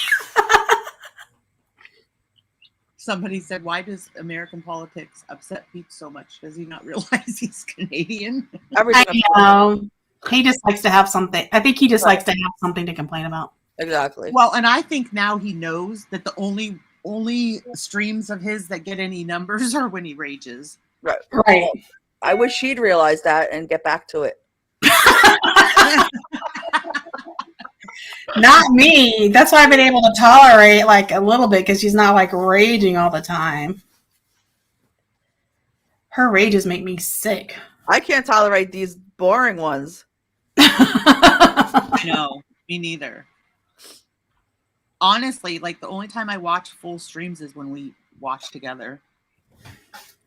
Somebody said, why does American politics upset Pete so much? Does he not realize he's Canadian? I know. He just likes to have something. I think he just likes to have something to complain about. Exactly. Well, and I think now he knows that the only streams of his that get any numbers are when he rages. Right. Right. I wish he'd realize that and get back to it. Not me. That's why I've been able to tolerate a little bit, because she's not raging all the time. Her rages make me sick. I can't tolerate these boring ones. No, me neither. Honestly, the only time I watch full streams is when we watch together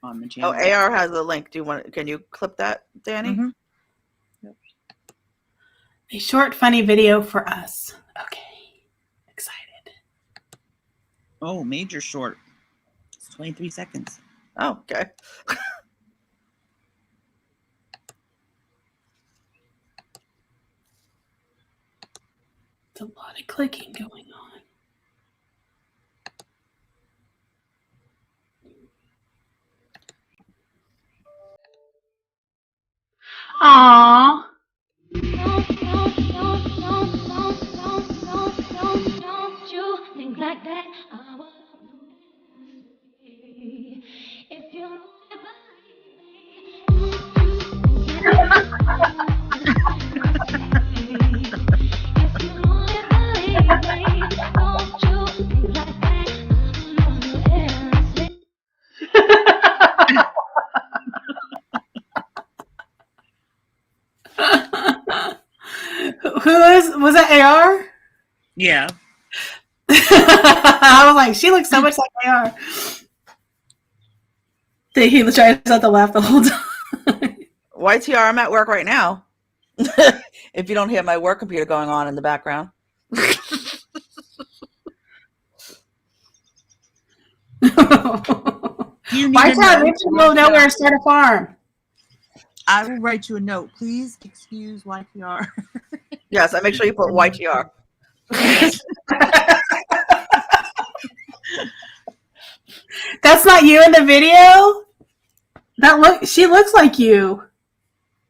on the channel. Oh, AR has a link. Can you clip that, Dani? Mm-hmm. A short, funny video for us. Okay. Excited. Oh, major short. It's 23 seconds. Oh, okay. It's a lot of clicking going on. Aww. Don't you think like that? If you Was that AR? Yeah. I was like, she looks so much like AR. He tries not to laugh the whole time. YTR, I'm at work right now. If you don't hear my work computer going on in the background. Why can't Richard will know where to start a farm? I will write you a note. Please excuse YPR. Yes, I make sure you put YTR. That's not you in the video? She looks like you.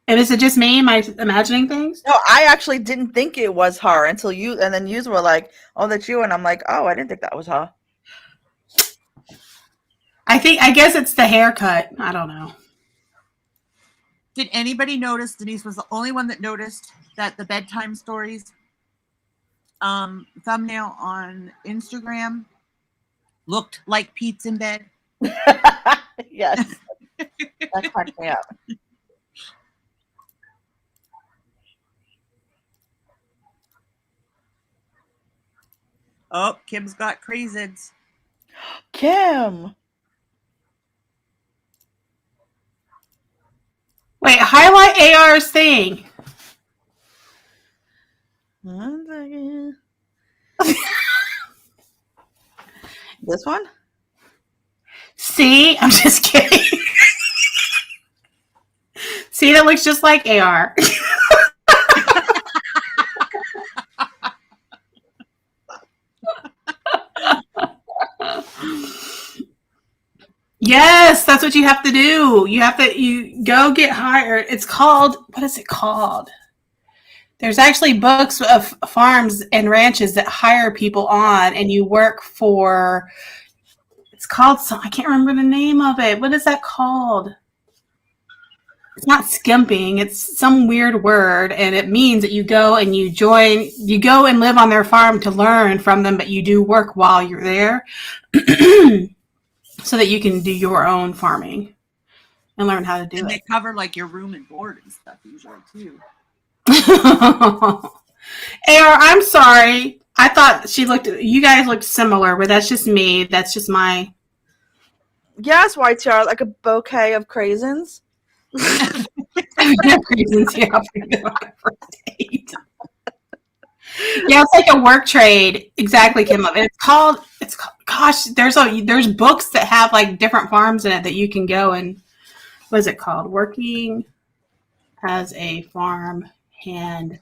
And is it just me? Am I imagining things? No, I actually didn't think it was her until you, and then you were like, "Oh, that's you," and I'm like, "Oh, I didn't think that was her." I guess it's the haircut. I don't know. Did anybody notice? Denise was the only one that noticed that the bedtime stories thumbnail on Instagram looked like Pete's in bed. Yes, that cracked me up. Oh, Kim's got crazids. Kim. Wait, highlight AR's thing. 1 second. This one? See? I'm just kidding. See, that looks just like AR. Yes, that's what you have to do. You go get hired. It's called, what is it called? There's actually books of farms and ranches that hire people on, and you work for, it's called, I can't remember the name of it. What is that called? It's not skimping. It's some weird word, and it means that you go and you go and live on their farm to learn from them, but you do work while you're there so that you can do your own farming and learn how to do and it. they cover like your room and board and stuff usually too. AR, I'm sorry. I thought you guys looked similar, but that's just me. That's just my. Yes, YTR, like a bouquet of craisins. Craisins, yeah, yeah, it's like a work trade. Exactly, Kim. It's called. Gosh, there's books that have like different farms in it that you can go and. What is it called? Working as a farm hand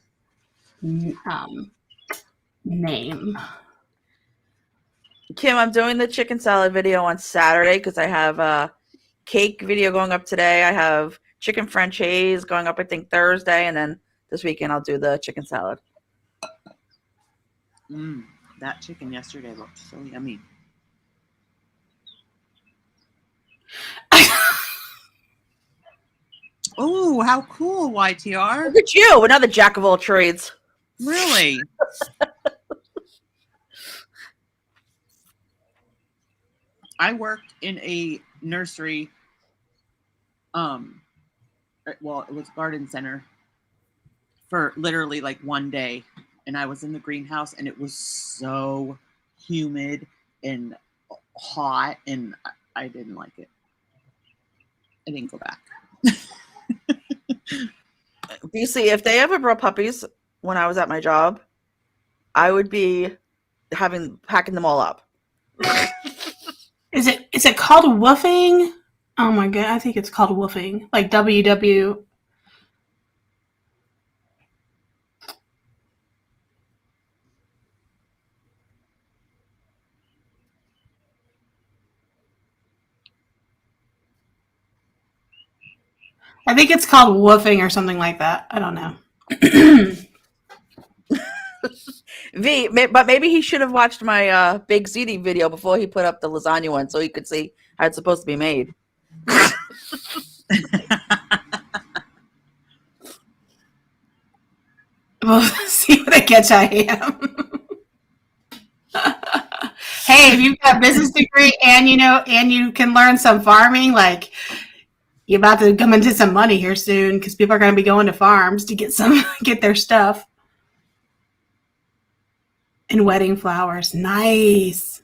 name. Kim, I'm doing the chicken salad video on Saturday because I have a cake video going up today. I have chicken franchise going up, I think, Thursday. And then this weekend I'll do the chicken salad. That chicken yesterday looked so yummy. Oh, how cool, YTR. Look at you, another jack of all trades. Really? I worked in a nursery. Well, it was garden center for literally like one day. And I was in the greenhouse and it was so humid and hot and I didn't like it. I didn't go back. BC, if they ever brought puppies when I was at my job, I would be packing them all up. Is it called woofing? Oh my god, I think it's called woofing. Like WW. I think it's called woofing or something like that. I don't know. But maybe he should have watched my Big Ziti video before he put up the lasagna one so he could see how it's supposed to be made. We'll see what a catch I am. Hey, if you've got a business degree and you can learn some farming, like you're about to come into some money here soon because people are going to be going to farms to get their stuff. And wedding flowers. Nice.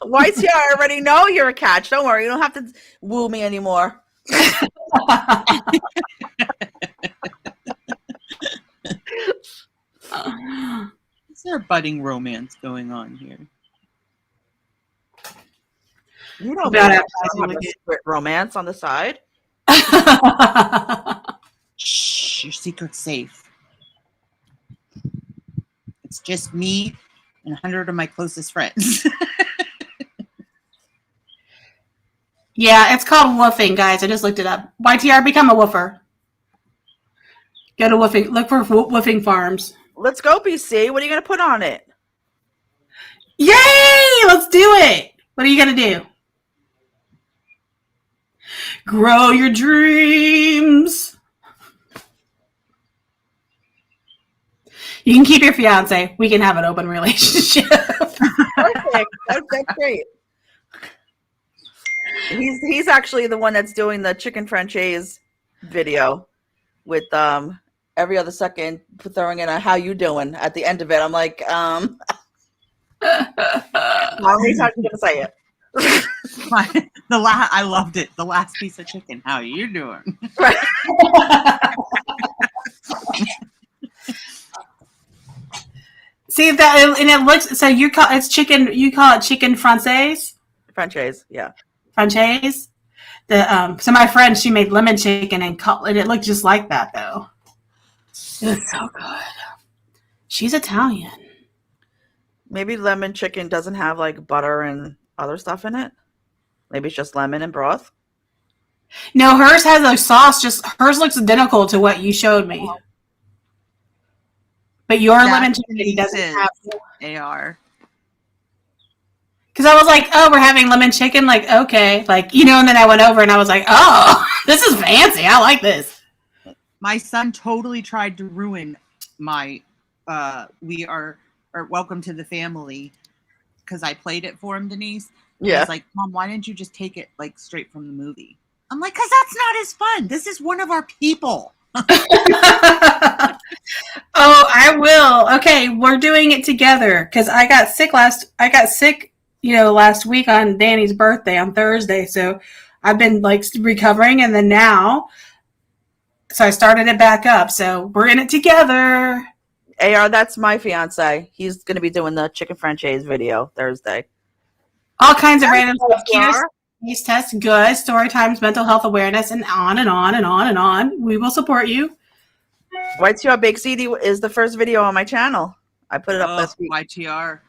YTR, I already know you're a catch. Don't worry. You don't have to woo me anymore. Is there a budding romance going on here? You don't have a secret romance on the side. Shh, your secret's safe. It's just me and 100 of my closest friends. Yeah, it's called woofing, guys. I just looked it up. YTR, become a woofer. Go to woofing. Look for woofing farms. Let's go, BC. What are you going to put on it? Yay! Let's do it. What are you going to do? Grow your dreams. You can keep your fiance. We can have an open relationship. Perfect. That's great. He's actually the one that's doing the chicken franchise video with every other second throwing in a "how you doing" at the end of it. I'm like, how many times are you gonna say it? I loved it. The last piece of chicken. How you doing? Right. See that, and it looks so. You call it's chicken. You call it chicken française. Franchise, yeah. Française. So my friend, she made lemon chicken and it looked just like that though. It was so good. She's Italian. Maybe lemon chicken doesn't have like butter and other stuff in it. Maybe it's just lemon and broth. No, hers has a sauce. Just hers looks identical to what you showed me. But your lemon chicken doesn't have AR. Because I was like, oh, we're having lemon chicken. Like, okay. Like, and then I went over and I was like, oh, this is fancy. I like this. My son totally tried to ruin my we are welcome to the family because I played it for him, Denise. Yeah. I was like, Mom, why didn't you just take it like straight from the movie? I'm like, because that's not as fun. This is one of our people. Oh, I will. Okay, we're doing it together because I got sick last week on Danny's birthday on Thursday. So I've been like recovering, and then now, so I started it back up. So we're in it together. AR, that's my fiance. He's going to be doing the chicken franchise video Thursday. All kinds of random stuff. Case test, good. Story times, mental health awareness, and on and on and on and on. We will support you. YTR Bake CD is the first video on my channel. I put it up last week. YTR.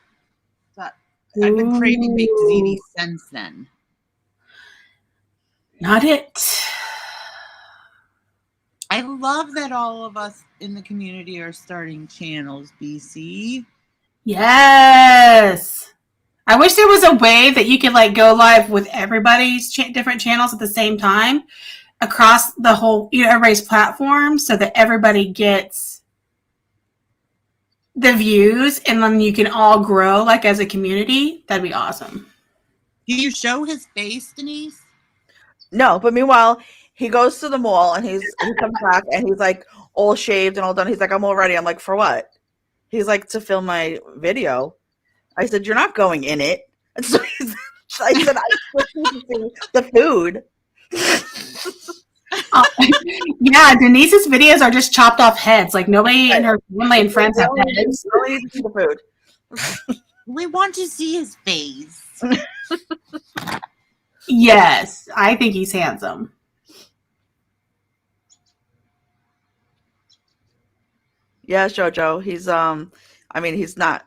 I've been craving baked ziti since then. Not it. I love that all of us in the community are starting channels, BC. Yes. I wish there was a way that you could like go live with everybody's different channels at the same time across the whole, everybody's platform so that everybody gets the views and then you can all grow like as a community. That'd be awesome. Do you show his face, Denise? No, but meanwhile, he goes to the mall and he comes back and he's like all shaved and all done. He's like, I'm all ready. I'm like, for what? He's like, to film my video. I said, you're not going in it. And so I said, I just need to see the food. Yeah, Denise's videos are just chopped off heads. Like nobody in her family and friends have heads. We need to see the food. We want to see his face. Yes, I think he's handsome. Yeah, Jojo. He's he's not,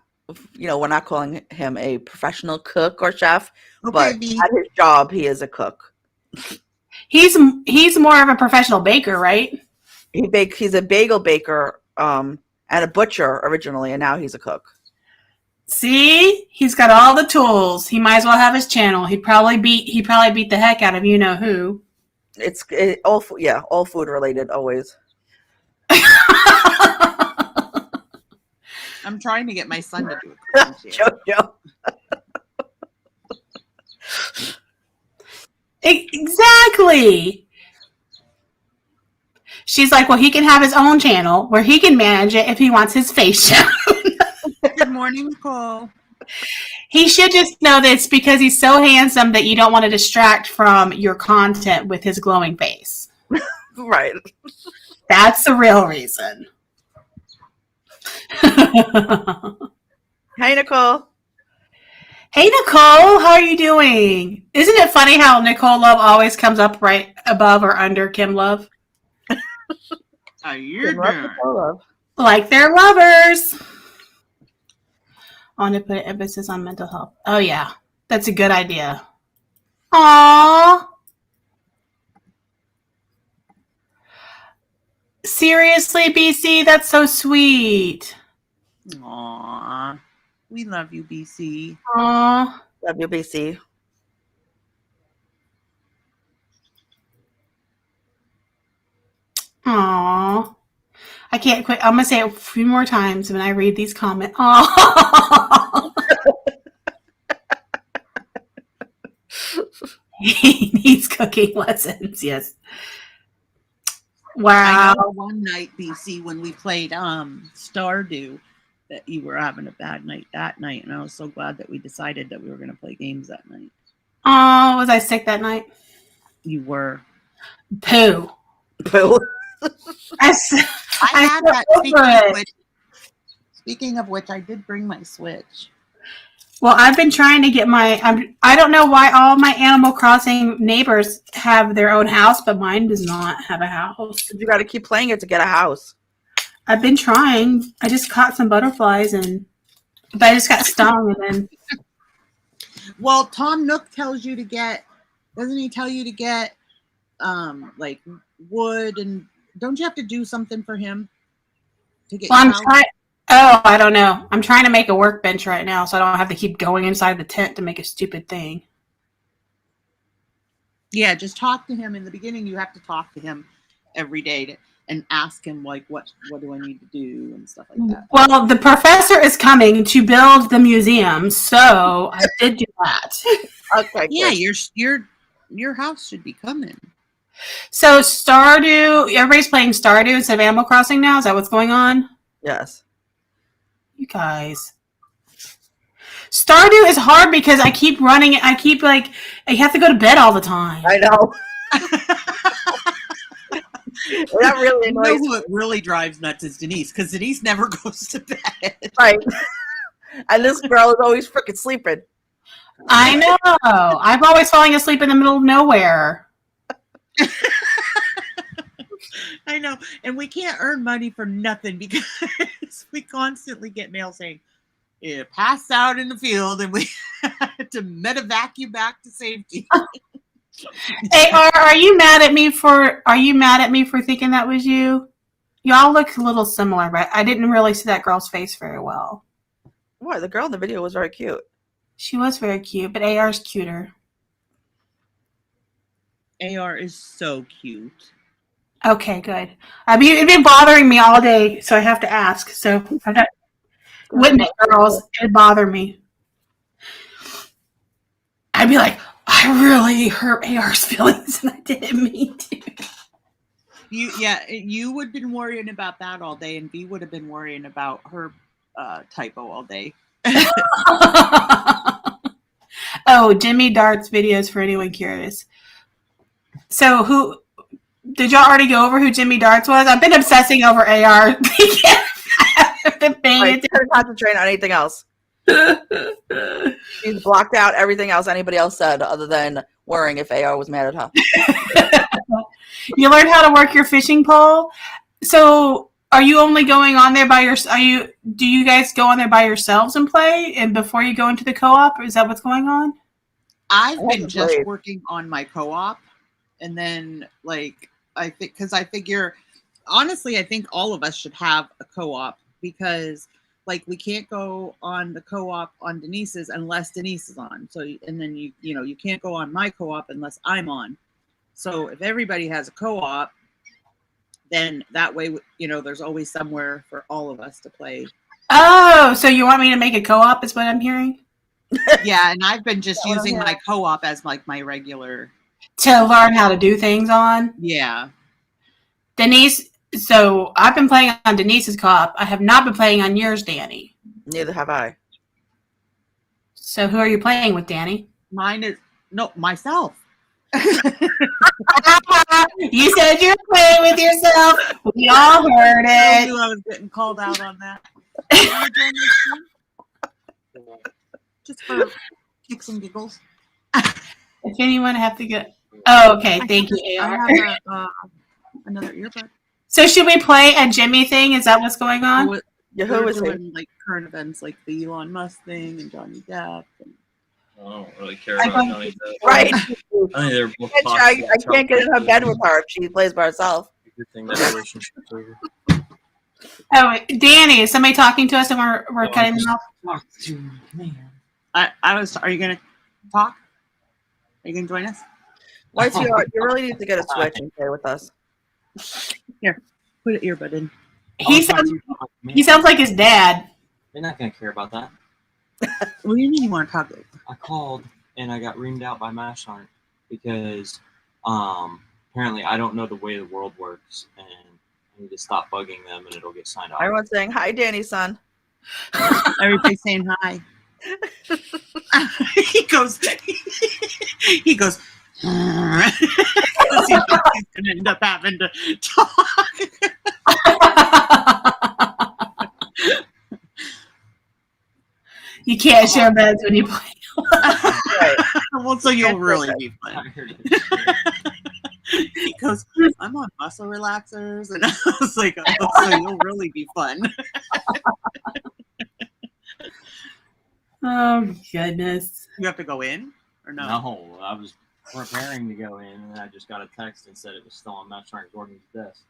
we're not calling him a professional cook or chef, but at his job, he is a cook. He's more of a professional baker, right? He's a bagel baker and a butcher originally, and now he's a cook. See, he's got all the tools. He might as well have his channel. He'd probably beat the heck out of who. All food related always. I'm trying to get my son to do a cooking Jojo. Exactly. She's like, well, he can have his own channel where he can manage it if he wants his face shown. Good morning, Nicole. He should just know that it's because he's so handsome that you don't want to distract from your content with his glowing face. Right. That's the real reason. Hey, Nicole. Hey, Nicole. How are you doing? Isn't it funny how Nicole Love always comes up right above or under Kim Love? How you doing? Like they're lovers. I want to put emphasis on mental health. Oh, yeah. That's a good idea. Aww. Seriously, BC? That's so sweet. Aww. We love you, BC. Aww. Love you, BC. Aww. I can't quit. I'm going to say it a few more times when I read these comments. Aww. He needs cooking lessons. Yes. Wow. I know one night, BC, when we played Stardew, that you were having a bad night that night, and I was so glad that we decided that we were going to play games that night. Oh, was I sick that night? You were. Poo. I had that. Speaking of which, I did bring my Switch. Well, I've been trying to get I don't know why all my Animal Crossing neighbors have their own house, but mine does not have a house. You got to keep playing it to get a house. I've been trying. I just caught some butterflies but I just got stung and then. Well, Tom Nook tells you to get, doesn't he tell you to get like wood, and don't you have to do something for him to get your house? I don't know. I'm trying to make a workbench right now so I don't have to keep going inside the tent to make a stupid thing. Yeah, just talk to him. In the beginning, you have to talk to him every day and ask him, like, what do I need to do and stuff like that. Well, the professor is coming to build the museum, so I did do that. Okay. Yeah, your house should be coming. So Stardew, everybody's playing Stardew instead of Animal Crossing now? Is that what's going on? Yes. You guys. Stardew is hard because I keep running it. I have to go to bed all the time. I know. That really annoys me. You know who it really drives nuts is Denise, because Denise never goes to bed. Right. And this girl is always freaking sleeping. I know. I'm always falling asleep in the middle of nowhere. I know. And we can't earn money for nothing because we constantly get mail saying, "Yeah, passed out in the field," and we had to medevac you back to safety. Hey, are you mad at me for thinking that was you? Y'all look a little similar, but I didn't really see that girl's face very well. Why? The girl in the video was very cute. She was very cute, but AR's cuter. AR is so cute. Okay, good. I mean, it's been bothering me all day, so I have to ask. So I've got witness girls. It bother me. I'd be like, I really hurt AR's feelings, and I didn't mean to. You would have been worrying about that all day, and V would have been worrying about her typo all day. Oh, Jimmy Dart's videos for anyone curious. So who did y'all already go over who Jimmy Darts was? I've been obsessing over AR. I've been paying attention. Can't concentrate on anything else. She's blocked out everything else anybody else said other than worrying if AR was mad at her. You learned how to work your fishing pole. So are you only going on there by do you guys go on there by yourselves and play and before you go into the co-op? Is that what's going on? I've been just working on my co-op, and then I figure honestly, I think all of us should have a co-op because we can't go on the co-op on Denise's unless Denise is on. So, and then you can't go on my co-op unless I'm on. So if everybody has a co-op, then that way, there's always somewhere for all of us to play. Oh, so you want me to make a co-op is what I'm hearing? Yeah, and I've been just using my co-op as my regular. To learn how to do things on? Yeah. Denise, so I've been playing on Denise's co-op. I have not been playing on yours, Dani. Neither have I. So who are you playing with, Dani? Mine is, myself. You said you're playing with yourself. We all heard it. I knew I was getting called out on that. Just for kicks and giggles. If anyone have to get... Oh, okay. Thank you, AR. I have another earbud. So should we play a Jimmy thing? Is that what's going on? Who is doing current events like the Elon Musk thing and Johnny Depp. And... I don't really care about Johnny Depp. Right. I think they're both I can't get in her bed with her if she plays by herself. Good thing that relationship's over. Oh, Dani, is somebody talking to us and we're cutting them off? Are you going to talk? Are you going to join us? Why you really need to get a Switch and play with us. Here, put an earbud in. He sounds like his dad. They're not going to care about that. What do you mean you want to talk? I called and I got reamed out by Mashart because apparently I don't know the way the world works and I need to stop bugging them and it'll get signed off. Everyone's saying, hi, Dani, son. Everybody's saying hi. he goes, he goes, because he thinks he's going to end up having to talk. You can't share beds when you play. Well, so you'll really be fun. He goes, I'm on muscle relaxers, and I was like, oh, so you'll really be fun. Oh goodness! You have to go in or no? No, I was preparing to go in, and I just got a text and said it was still on Master Gordon's desk.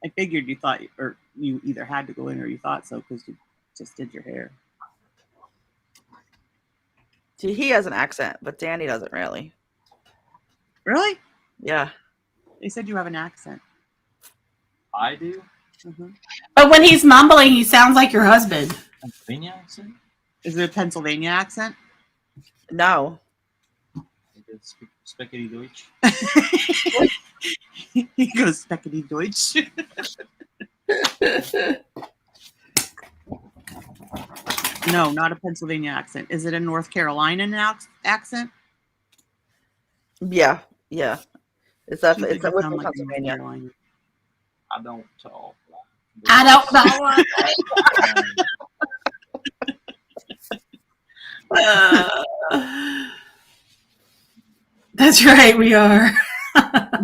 I figured you thought, or you either had to go in or you thought so because you just did your hair. See, he has an accent, but Dani doesn't really. Really? Yeah. They said you have an accent. I do? Mm-hmm. But when he's mumbling, he sounds like your husband. Pennsylvania accent? Is it a Pennsylvania accent? No. It's Speckity Deutsch. He goes, Speckity Deutsch. No, not a Pennsylvania accent. Is it a North Carolina accent? Yeah, yeah. It's a Like Pennsylvania. I don't talk. I don't know. That's right, we are.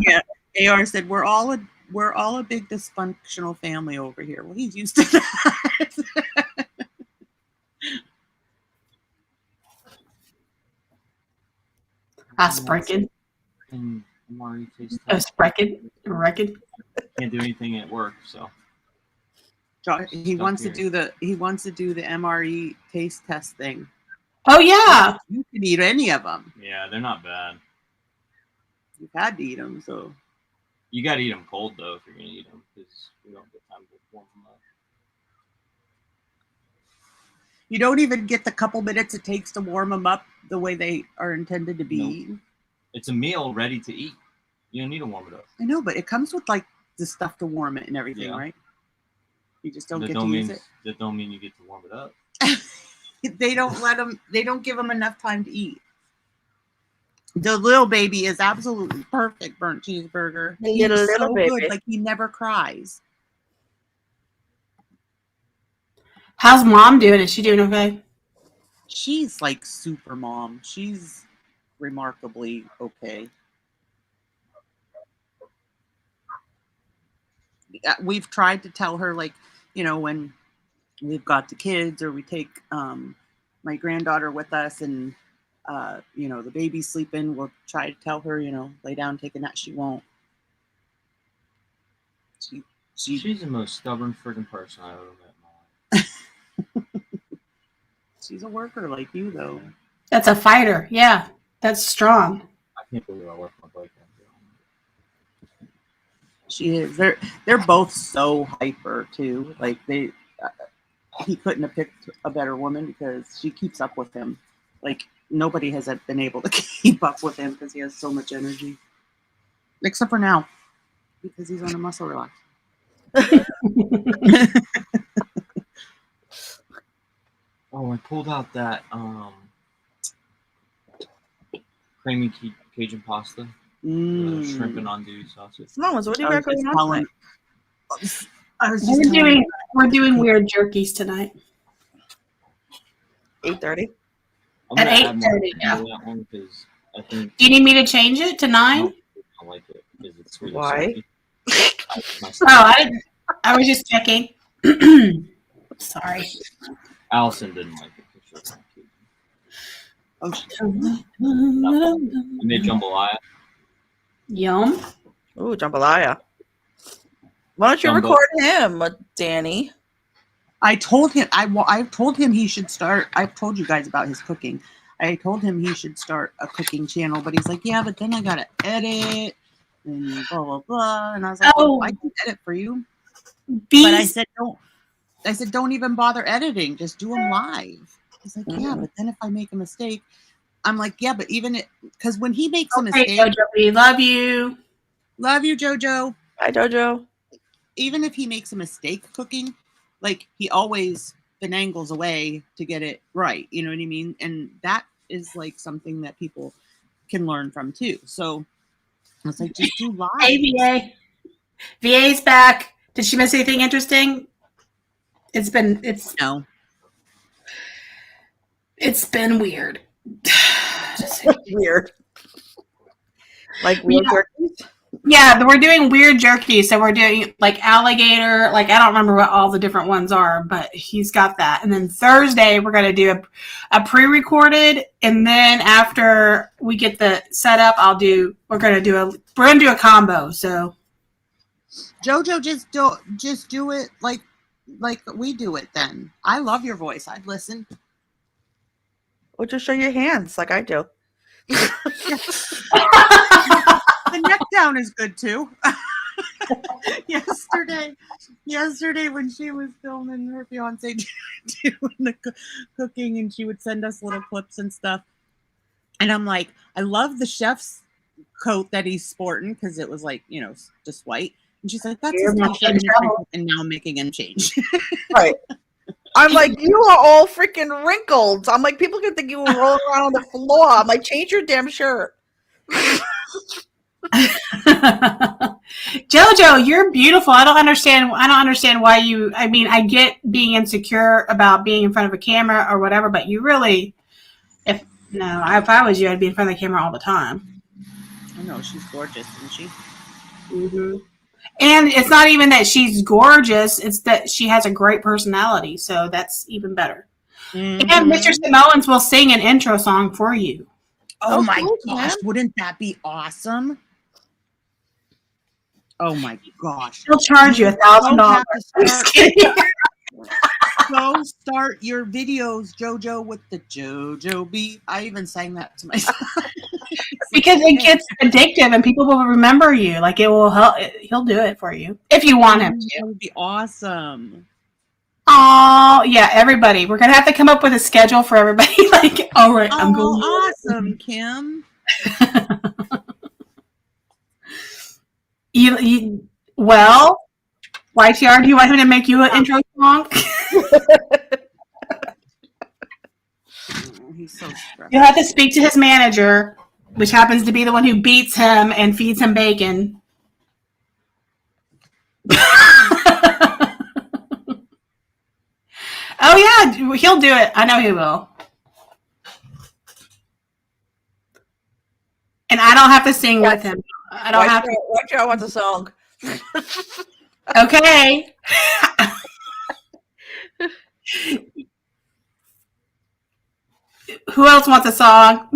Yeah, AR said we're all a big dysfunctional family over here. Well, he's used to that. I sprechen. Sprechen. Reckon. Can't do anything at work, so. He wants to do the MRE taste test thing. Oh yeah. You can eat any of them. Yeah, they're not bad. You've had to eat them, so. You got to eat them cold though if you're gonna eat them, because we don't get time to warm them up. You don't even get the couple minutes it takes to warm them up the way they are intended to be eaten. It's a meal ready to eat. You don't need to warm it up. I know, but it comes with like the stuff to warm it and everything, right? You just don't get to use it. That don't mean you get to warm it up. They don't let them. They don't give them enough time to eat. The little baby is absolutely perfect burnt cheeseburger. He's so good, like he never cries. How's mom doing? Is she doing okay? She's like super mom. She's remarkably okay. We've tried to tell her, like, you know, when we've got the kids or we take my granddaughter with us and you know, the baby's sleeping, we'll try to tell her, you know, lay down, take a nap. She won't. She's the most stubborn freaking person I've ever met in my life. She's a worker like you, though. That's a fighter. Yeah, that's strong. I can't believe I left my bike down. She is. They're both so hyper too. Like he couldn't have picked a better woman because she keeps up with him. Like nobody has been able to keep up with him because he has so much energy. Except for now, because he's on a muscle relax. Oh, I pulled out that creamy Cajun pasta. Shrimp and andouille sausage. Mamas, what do you got going on tonight? We're doing weird jerkies tonight. 8:30. At 8:30. Yeah. Do you need me to change it to 9? I don't like it because it's sweet. Why? I was just checking. Sorry. Allison didn't like it for sure. Oh, I made jambalaya. Yum. Ooh, jambalaya. Why don't you record him, Dani? I told him I told him he should start. I've told you guys about his cooking. I told him he should start a cooking channel, but he's like, yeah, but then I gotta edit and blah blah blah. And I was like, oh, I can edit for you. But I said don't. I said don't even bother editing. Just do them live. He's like, yeah, but then if I make a mistake, I'm like, yeah, but even because when he makes a mistake, Jojo, we love you. Love you, Jojo. Hi, Jojo. Even if he makes a mistake cooking, like he always finagles away to get it right. You know what I mean? And that is like something that people can learn from too. So I was like, just do live. Hey, VA. VA's back. Did she miss anything interesting? It's been weird. Weird. Like weird jerkies? Yeah, we're doing weird jerky. So we're doing like alligator. Like I don't remember what all the different ones are, but he's got that. And then Thursday we're gonna do a pre-recorded, and then after we get the setup, we're gonna do a combo. So JoJo, just do it like we do it. Then I love your voice. I'd listen. Or just show your hands like I do. The neck down is good too. Yesterday when she was filming her fiance doing the cooking, and she would send us little clips and stuff, and I'm like, I love the chef's coat that he's sporting because it was like, you know, just white, and she's like, that's his t-shirt, and now I'm making him change. Right. I'm like, you are all freaking wrinkled. I'm like, people can think you were rolling around on the floor. I'm like, change your damn shirt. JoJo, you're beautiful. I don't understand why you. I mean, I get being insecure about being in front of a camera or whatever, but you really, if I was you, I'd be in front of the camera all the time. I know, she's gorgeous, isn't she? Mm-hmm. And it's not even that she's gorgeous; it's that she has a great personality. So that's even better. Mm-hmm. And Mr. Samoans will sing an intro song for you. Oh my gosh, wouldn't that be awesome? Oh my gosh. He'll charge you $1,000. Go start your videos, JoJo, with the JoJo beat. I even sang that to myself. Because it gets addictive and people will remember you. Like it will help. He'll do it for you if you want him to. That would be awesome. Oh yeah, everybody. We're gonna have to come up with a schedule for everybody. Like, all right, I'm going. Awesome, Kim. Well, YTR, do you want him to make you an intro song? He's so stressed. You'll have to speak to his manager, which happens to be the one who beats him and feeds him bacon. Oh yeah, he'll do it. I know he will. And I don't have to sing with him. I don't have to. Watch out, wants a song. Okay. Who else wants a song?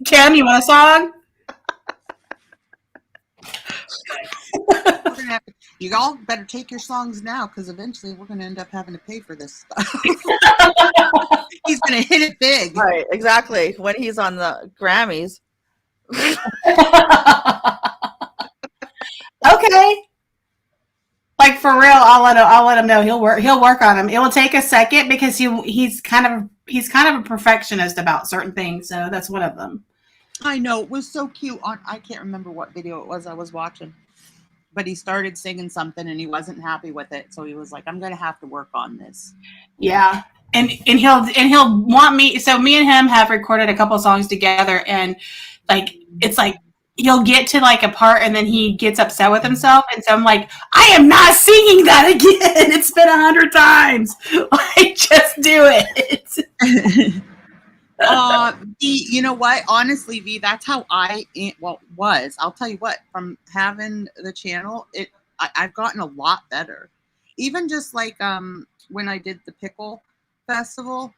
Kim, you want a song? You all better take your songs now, because eventually we're going to end up having to pay for this stuff. He's going to hit it big. Right, exactly. When he's on the Grammys. Okay. Like for real, I'll let him know. He'll work on him. It will take a second because he's kind of a perfectionist about certain things. So that's one of them. I know, it was so cute. I can't remember what video it was I was watching, but he started singing something and he wasn't happy with it. So he was like, I'm going to have to work on this. Yeah. And he'll want me. So me and him have recorded a couple of songs together, and like, it's like, he'll get to like a part and then he gets upset with himself. And so I'm like, I am not singing that again. It's been 100 times. Like, just do it. You know what? Honestly, V, that's how I was. I'll tell you what, from having the channel, I've gotten a lot better. Even just like when I did the pickle festival.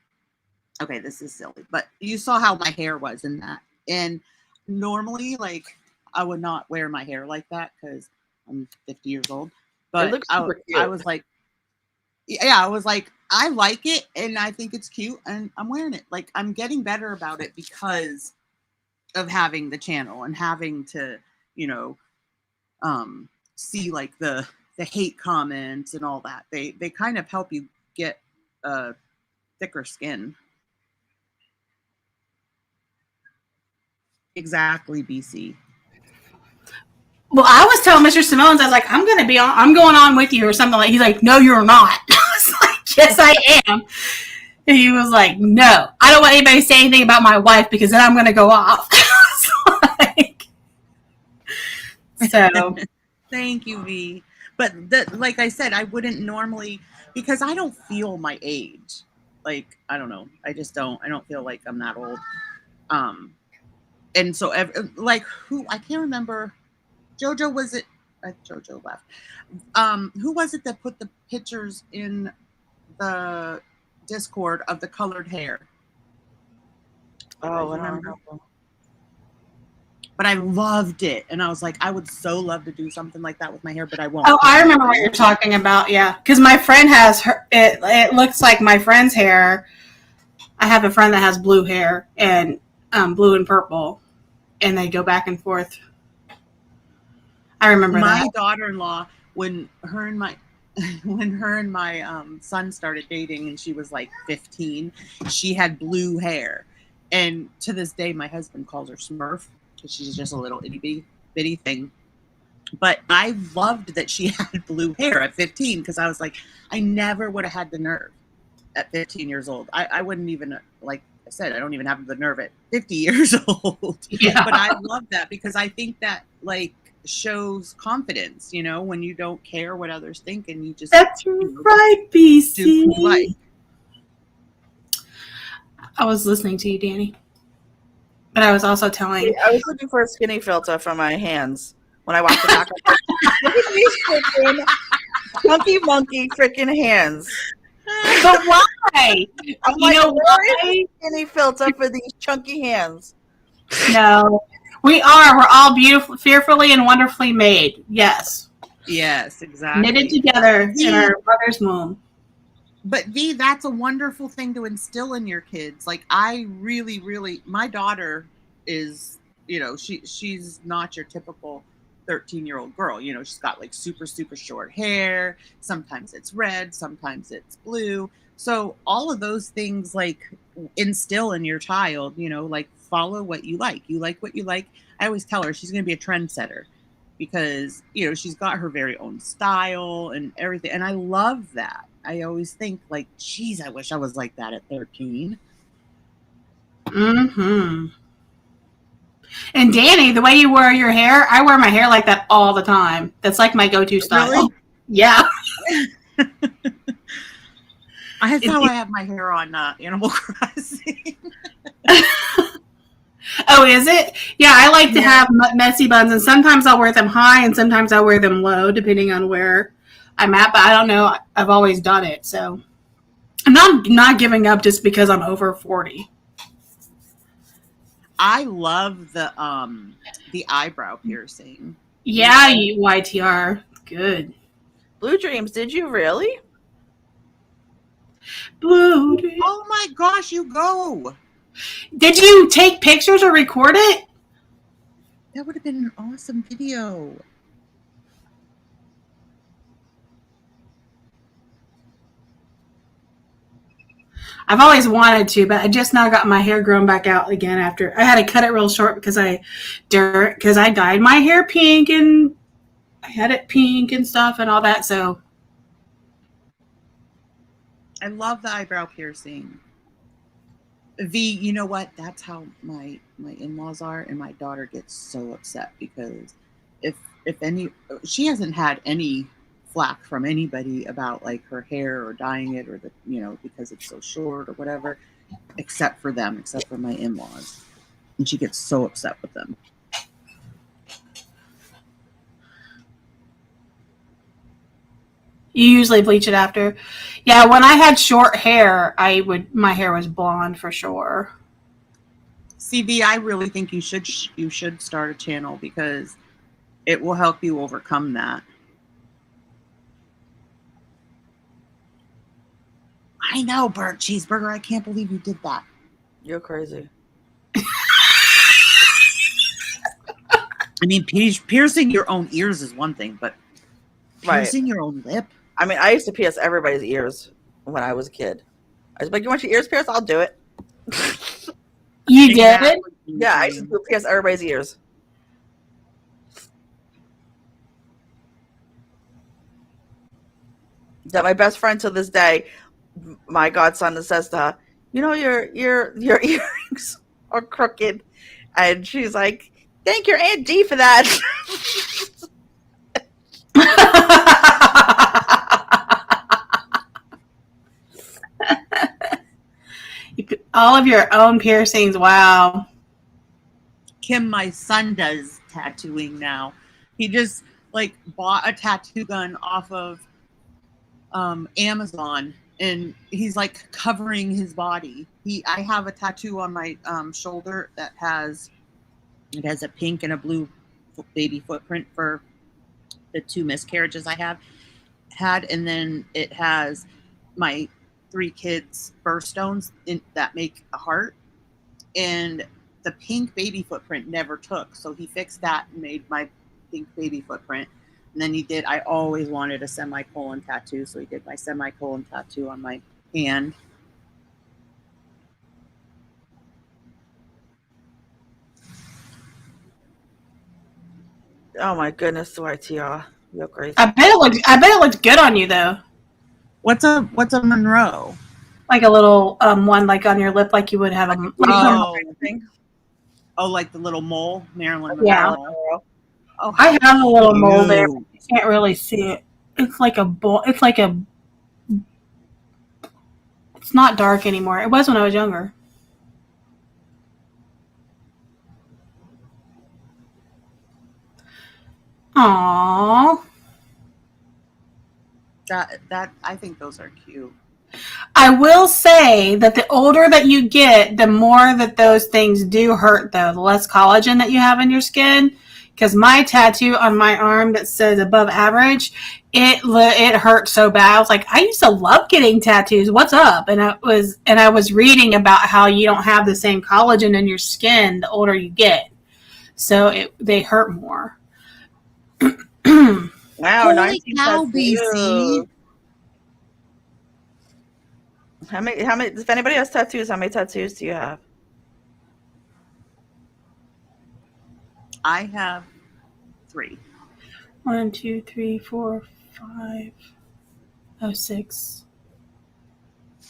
Okay, this is silly, but you saw how my hair was in that. And normally, like, I would not wear my hair like that because I'm 50 years old. But I was like, yeah, I was like, I like it and I think it's cute and I'm wearing it. Like, I'm getting better about it because of having the channel and having to, you know, see like the hate comments and all that. They kind of help you get thicker skin. Exactly, BC. Well, I was telling Mr. Samoans, I was like, I'm going on with you or something. Like, he's like, no, you're not. I was like, Yes, I am. And he was like, no, I don't want anybody to say anything about my wife because then I'm going to go off. So. Thank you, V. But like I said, I wouldn't normally, because I don't feel my age. Like, I don't know. I just don't. I don't feel like I'm that old. And so, like, who, I can't remember. JoJo, was it? JoJo left. Who was it that put the pictures in the Discord of the colored hair? Oh, I don't remember. know. But I loved it, and I was like, I would so love to do something like that with my hair, but I won't. Oh, I remember what you're talking about. Yeah, because my friend has her. It looks like my friend's hair. I have a friend that has blue hair and blue and purple, and they go back and forth. I remember my that. daughter-in-law, when her and my son started dating, and she was like 15, she had blue hair, and to this day, my husband calls her Smurf. She's just a little itty bitty thing. But I loved that she had blue hair at 15 because I was like, I never would have had the nerve at 15 years old. I wouldn't even, like I said, I don't even have the nerve at 50 years old. Yeah. But I love that because I think that like shows confidence, you know, when you don't care what others think and you just That's right, Beeze. do what you like. I was listening to you, Dani. But I was also telling. I was looking for a skinny filter for my hands when I watched the back. Look at these freaking chunky monkey freaking hands. But why? I'm like, where is the skinny filter for these chunky hands? No, we are. We're all beautiful, fearfully and wonderfully made. Yes. Yes, exactly. Knitted together in our mother's womb. But V, that's a wonderful thing to instill in your kids. Like I really, really, my daughter is, you know, she's not your typical 13-year-old girl. You know, she's got like super, super short hair. Sometimes it's red, sometimes it's blue. So all of those things like instill in your child, you know, like follow what you like. You like what you like. I always tell her she's going to be a trendsetter because, you know, she's got her very own style and everything. And I love that. I always think like, geez, I wish I was like that at 13. Mm-hmm. And Dani, the way you wear your hair, I wear my hair like that all the time. That's like my go-to style. Really? Yeah. That's how I have my hair on Animal Crossing. Oh, is it? Yeah, I like to have messy buns, and sometimes I'll wear them high, and sometimes I'll wear them low, depending on where I'm at. But I don't know. I've always done it, so I'm not giving up just because I'm over 40. I love the eyebrow piercing. Yeah, you YTR. Good. Blue Dreams, did you really? Blue Dreams. Oh my gosh, you go. Did you take pictures or record it? That would have been an awesome video. I've always wanted to, but I just now got my hair grown back out again after I had to cut it real short because I dyed my hair pink and I had it pink and stuff and all that. So I love the eyebrow piercing. V, you know what? That's how my in-laws are, and my daughter gets so upset because if she hasn't had any flack from anybody about like her hair or dyeing it or because it's so short or whatever, except for my in-laws, and she gets so upset with them. you usually bleach it after. Yeah, when I had short hair, my hair was blonde for sure. CB, I really think you should start a channel because it will help you overcome that. I know, Bert Cheeseburger. I can't believe you did that. You're crazy. I mean, piercing your own ears is one thing, but piercing your own lip? I mean, I used to pierce everybody's ears when I was a kid. I was like, you want your ears pierced? I'll do it. You did? Yeah, I used to pierce everybody's ears. That my best friend to this day, my godson says to her, "You know, your earrings are crooked," and she's like, "Thank your Aunt D for that." All of your own piercings. Wow. Kim, my son, does tattooing now. He just like bought a tattoo gun off of Amazon, and he's like covering his body. I have a tattoo on my shoulder that has a pink and a blue baby footprint for the 2 miscarriages I had, and then it has my 3 kids' birthstones that make a heart, and the pink baby footprint never took, so he fixed that and made my pink baby footprint. And then I always wanted a semicolon tattoo, so he did my semicolon tattoo on my hand. Oh my goodness, YTR. You're crazy. I bet it looked good on you though. What's a Monroe? Like a little one like on your lip, like you would have a like the little mole, Marilyn Monroe. Yeah. Oh, I have a little mole there. But you can't really see it. It's like a ball. It's not dark anymore. It was when I was younger. Aww. That I think those are cute. I will say that the older that you get, the more that those things do hurt, though. The less collagen that you have in your skin. Because my tattoo on my arm that says above average, it hurt so bad. I was like, I used to love getting tattoos. What's up? And I was reading about how you don't have the same collagen in your skin the older you get. So they hurt more. Wow, holy cow, BC. How many? If anybody has tattoos, how many tattoos do you have? I have 3. 1, 2, 3, 4, 5. Oh, 6.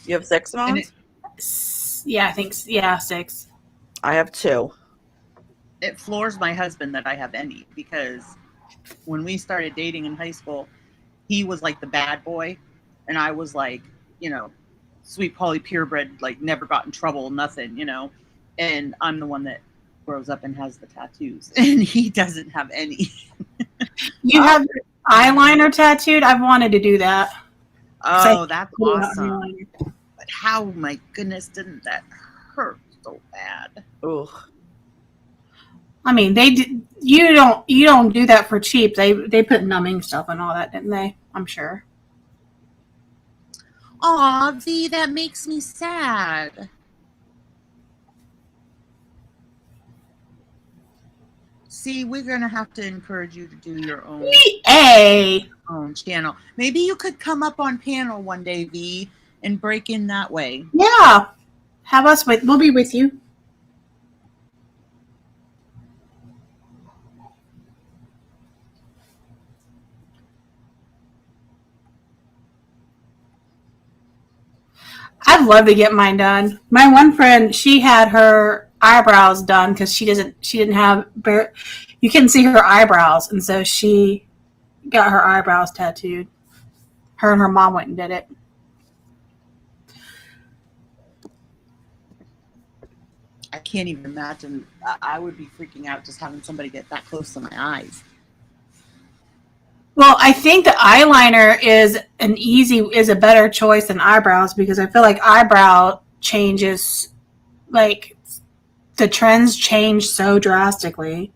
You have 6 months? Yeah, I think. Yeah, 6. I have 2. It floors my husband that I have any, because when we started dating in high school, he was like the bad boy, and I was like, sweet Polly purebred, like never got in trouble, nothing, and I'm the one that grows up and has the tattoos, and he doesn't have any. You have your eyeliner tattooed? I've wanted to do that. Oh, that's awesome. But how, my goodness, didn't that hurt so bad? Ugh. I mean, you don't do that for cheap. They put numbing stuff and all that, didn't they? I'm sure. Aw, V, that makes me sad. See, we're gonna have to encourage you to do your own channel. Maybe you could come up on panel one day, V, and break in that way. Yeah, we'll be with you. I'd love to get mine done. My one friend, she had her eyebrows done because she didn't have you couldn't see her eyebrows, and so she got her eyebrows tattooed. Her and her mom went and did it. I can't even imagine. I would be freaking out just having somebody get that close to my eyes. Well, I think the eyeliner is a better choice than eyebrows, because I feel like eyebrow changes, like the trends change so drastically.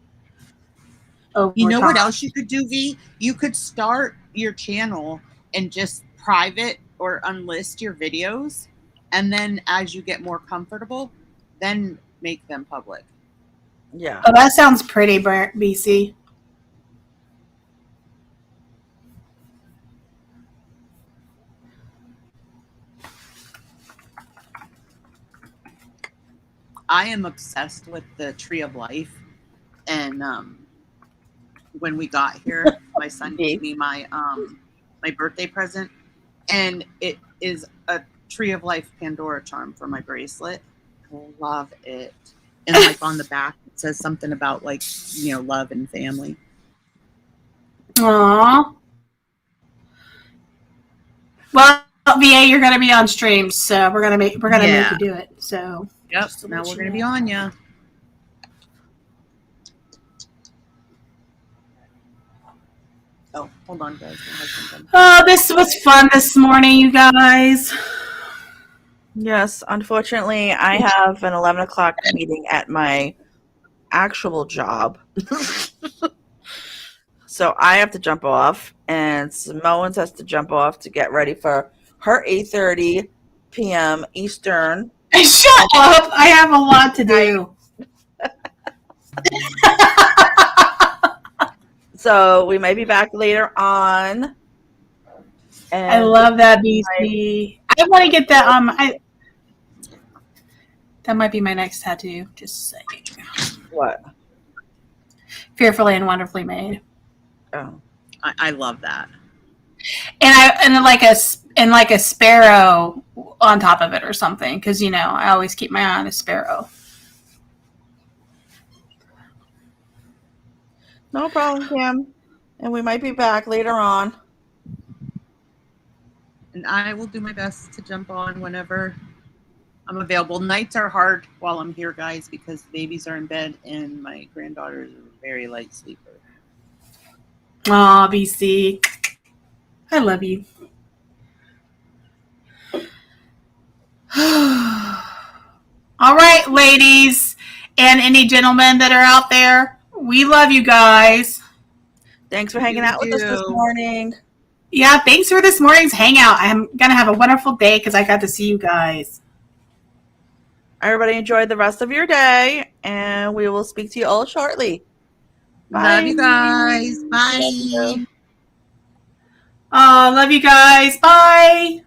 What else you could do, V? You could start your channel and just private or unlist your videos, and then as you get more comfortable, then make them public. Yeah. Oh, that sounds pretty, BC. I am obsessed with the Tree of Life, and when we got here, my son gave me my birthday present, and it is a Tree of Life Pandora charm for my bracelet. I love it. And like on the back, it says something about like, you know, love and family. Aww. Well, VA, you're gonna be on stream, so we're gonna make you do it. So yep. Now we're gonna be on ya. Oh, hold on, guys. Oh, this was fun this morning, you guys. Yes, unfortunately, I have an 11 o'clock meeting at my actual job. So I have to jump off, and Samoans has to jump off to get ready for her 8:30 p.m. Eastern. Shut up! I have a lot to do. So we may be back later on. And I love that, BC. I want to get that. That might be my next tattoo. Just saying. What? Fearfully and wonderfully made. Oh, I love that. And like a sparrow on top of it or something, because you know I always keep my eye on a sparrow. no problem, Kim. And we might be back later on. And I will do my best to jump on whenever I'm available. Nights are hard while I'm here, guys, because the babies are in bed and my granddaughter is a very light sleeper. Aw, BC. I love you. All right, ladies and any gentlemen that are out there, we love you guys. Thanks for hanging out with us this morning. Yeah, thanks for this morning's hangout. I'm going to have a wonderful day because I got to see you guys. Everybody enjoy the rest of your day, and we will speak to you all shortly. Bye. Love you guys. Bye. Love you guys. Bye.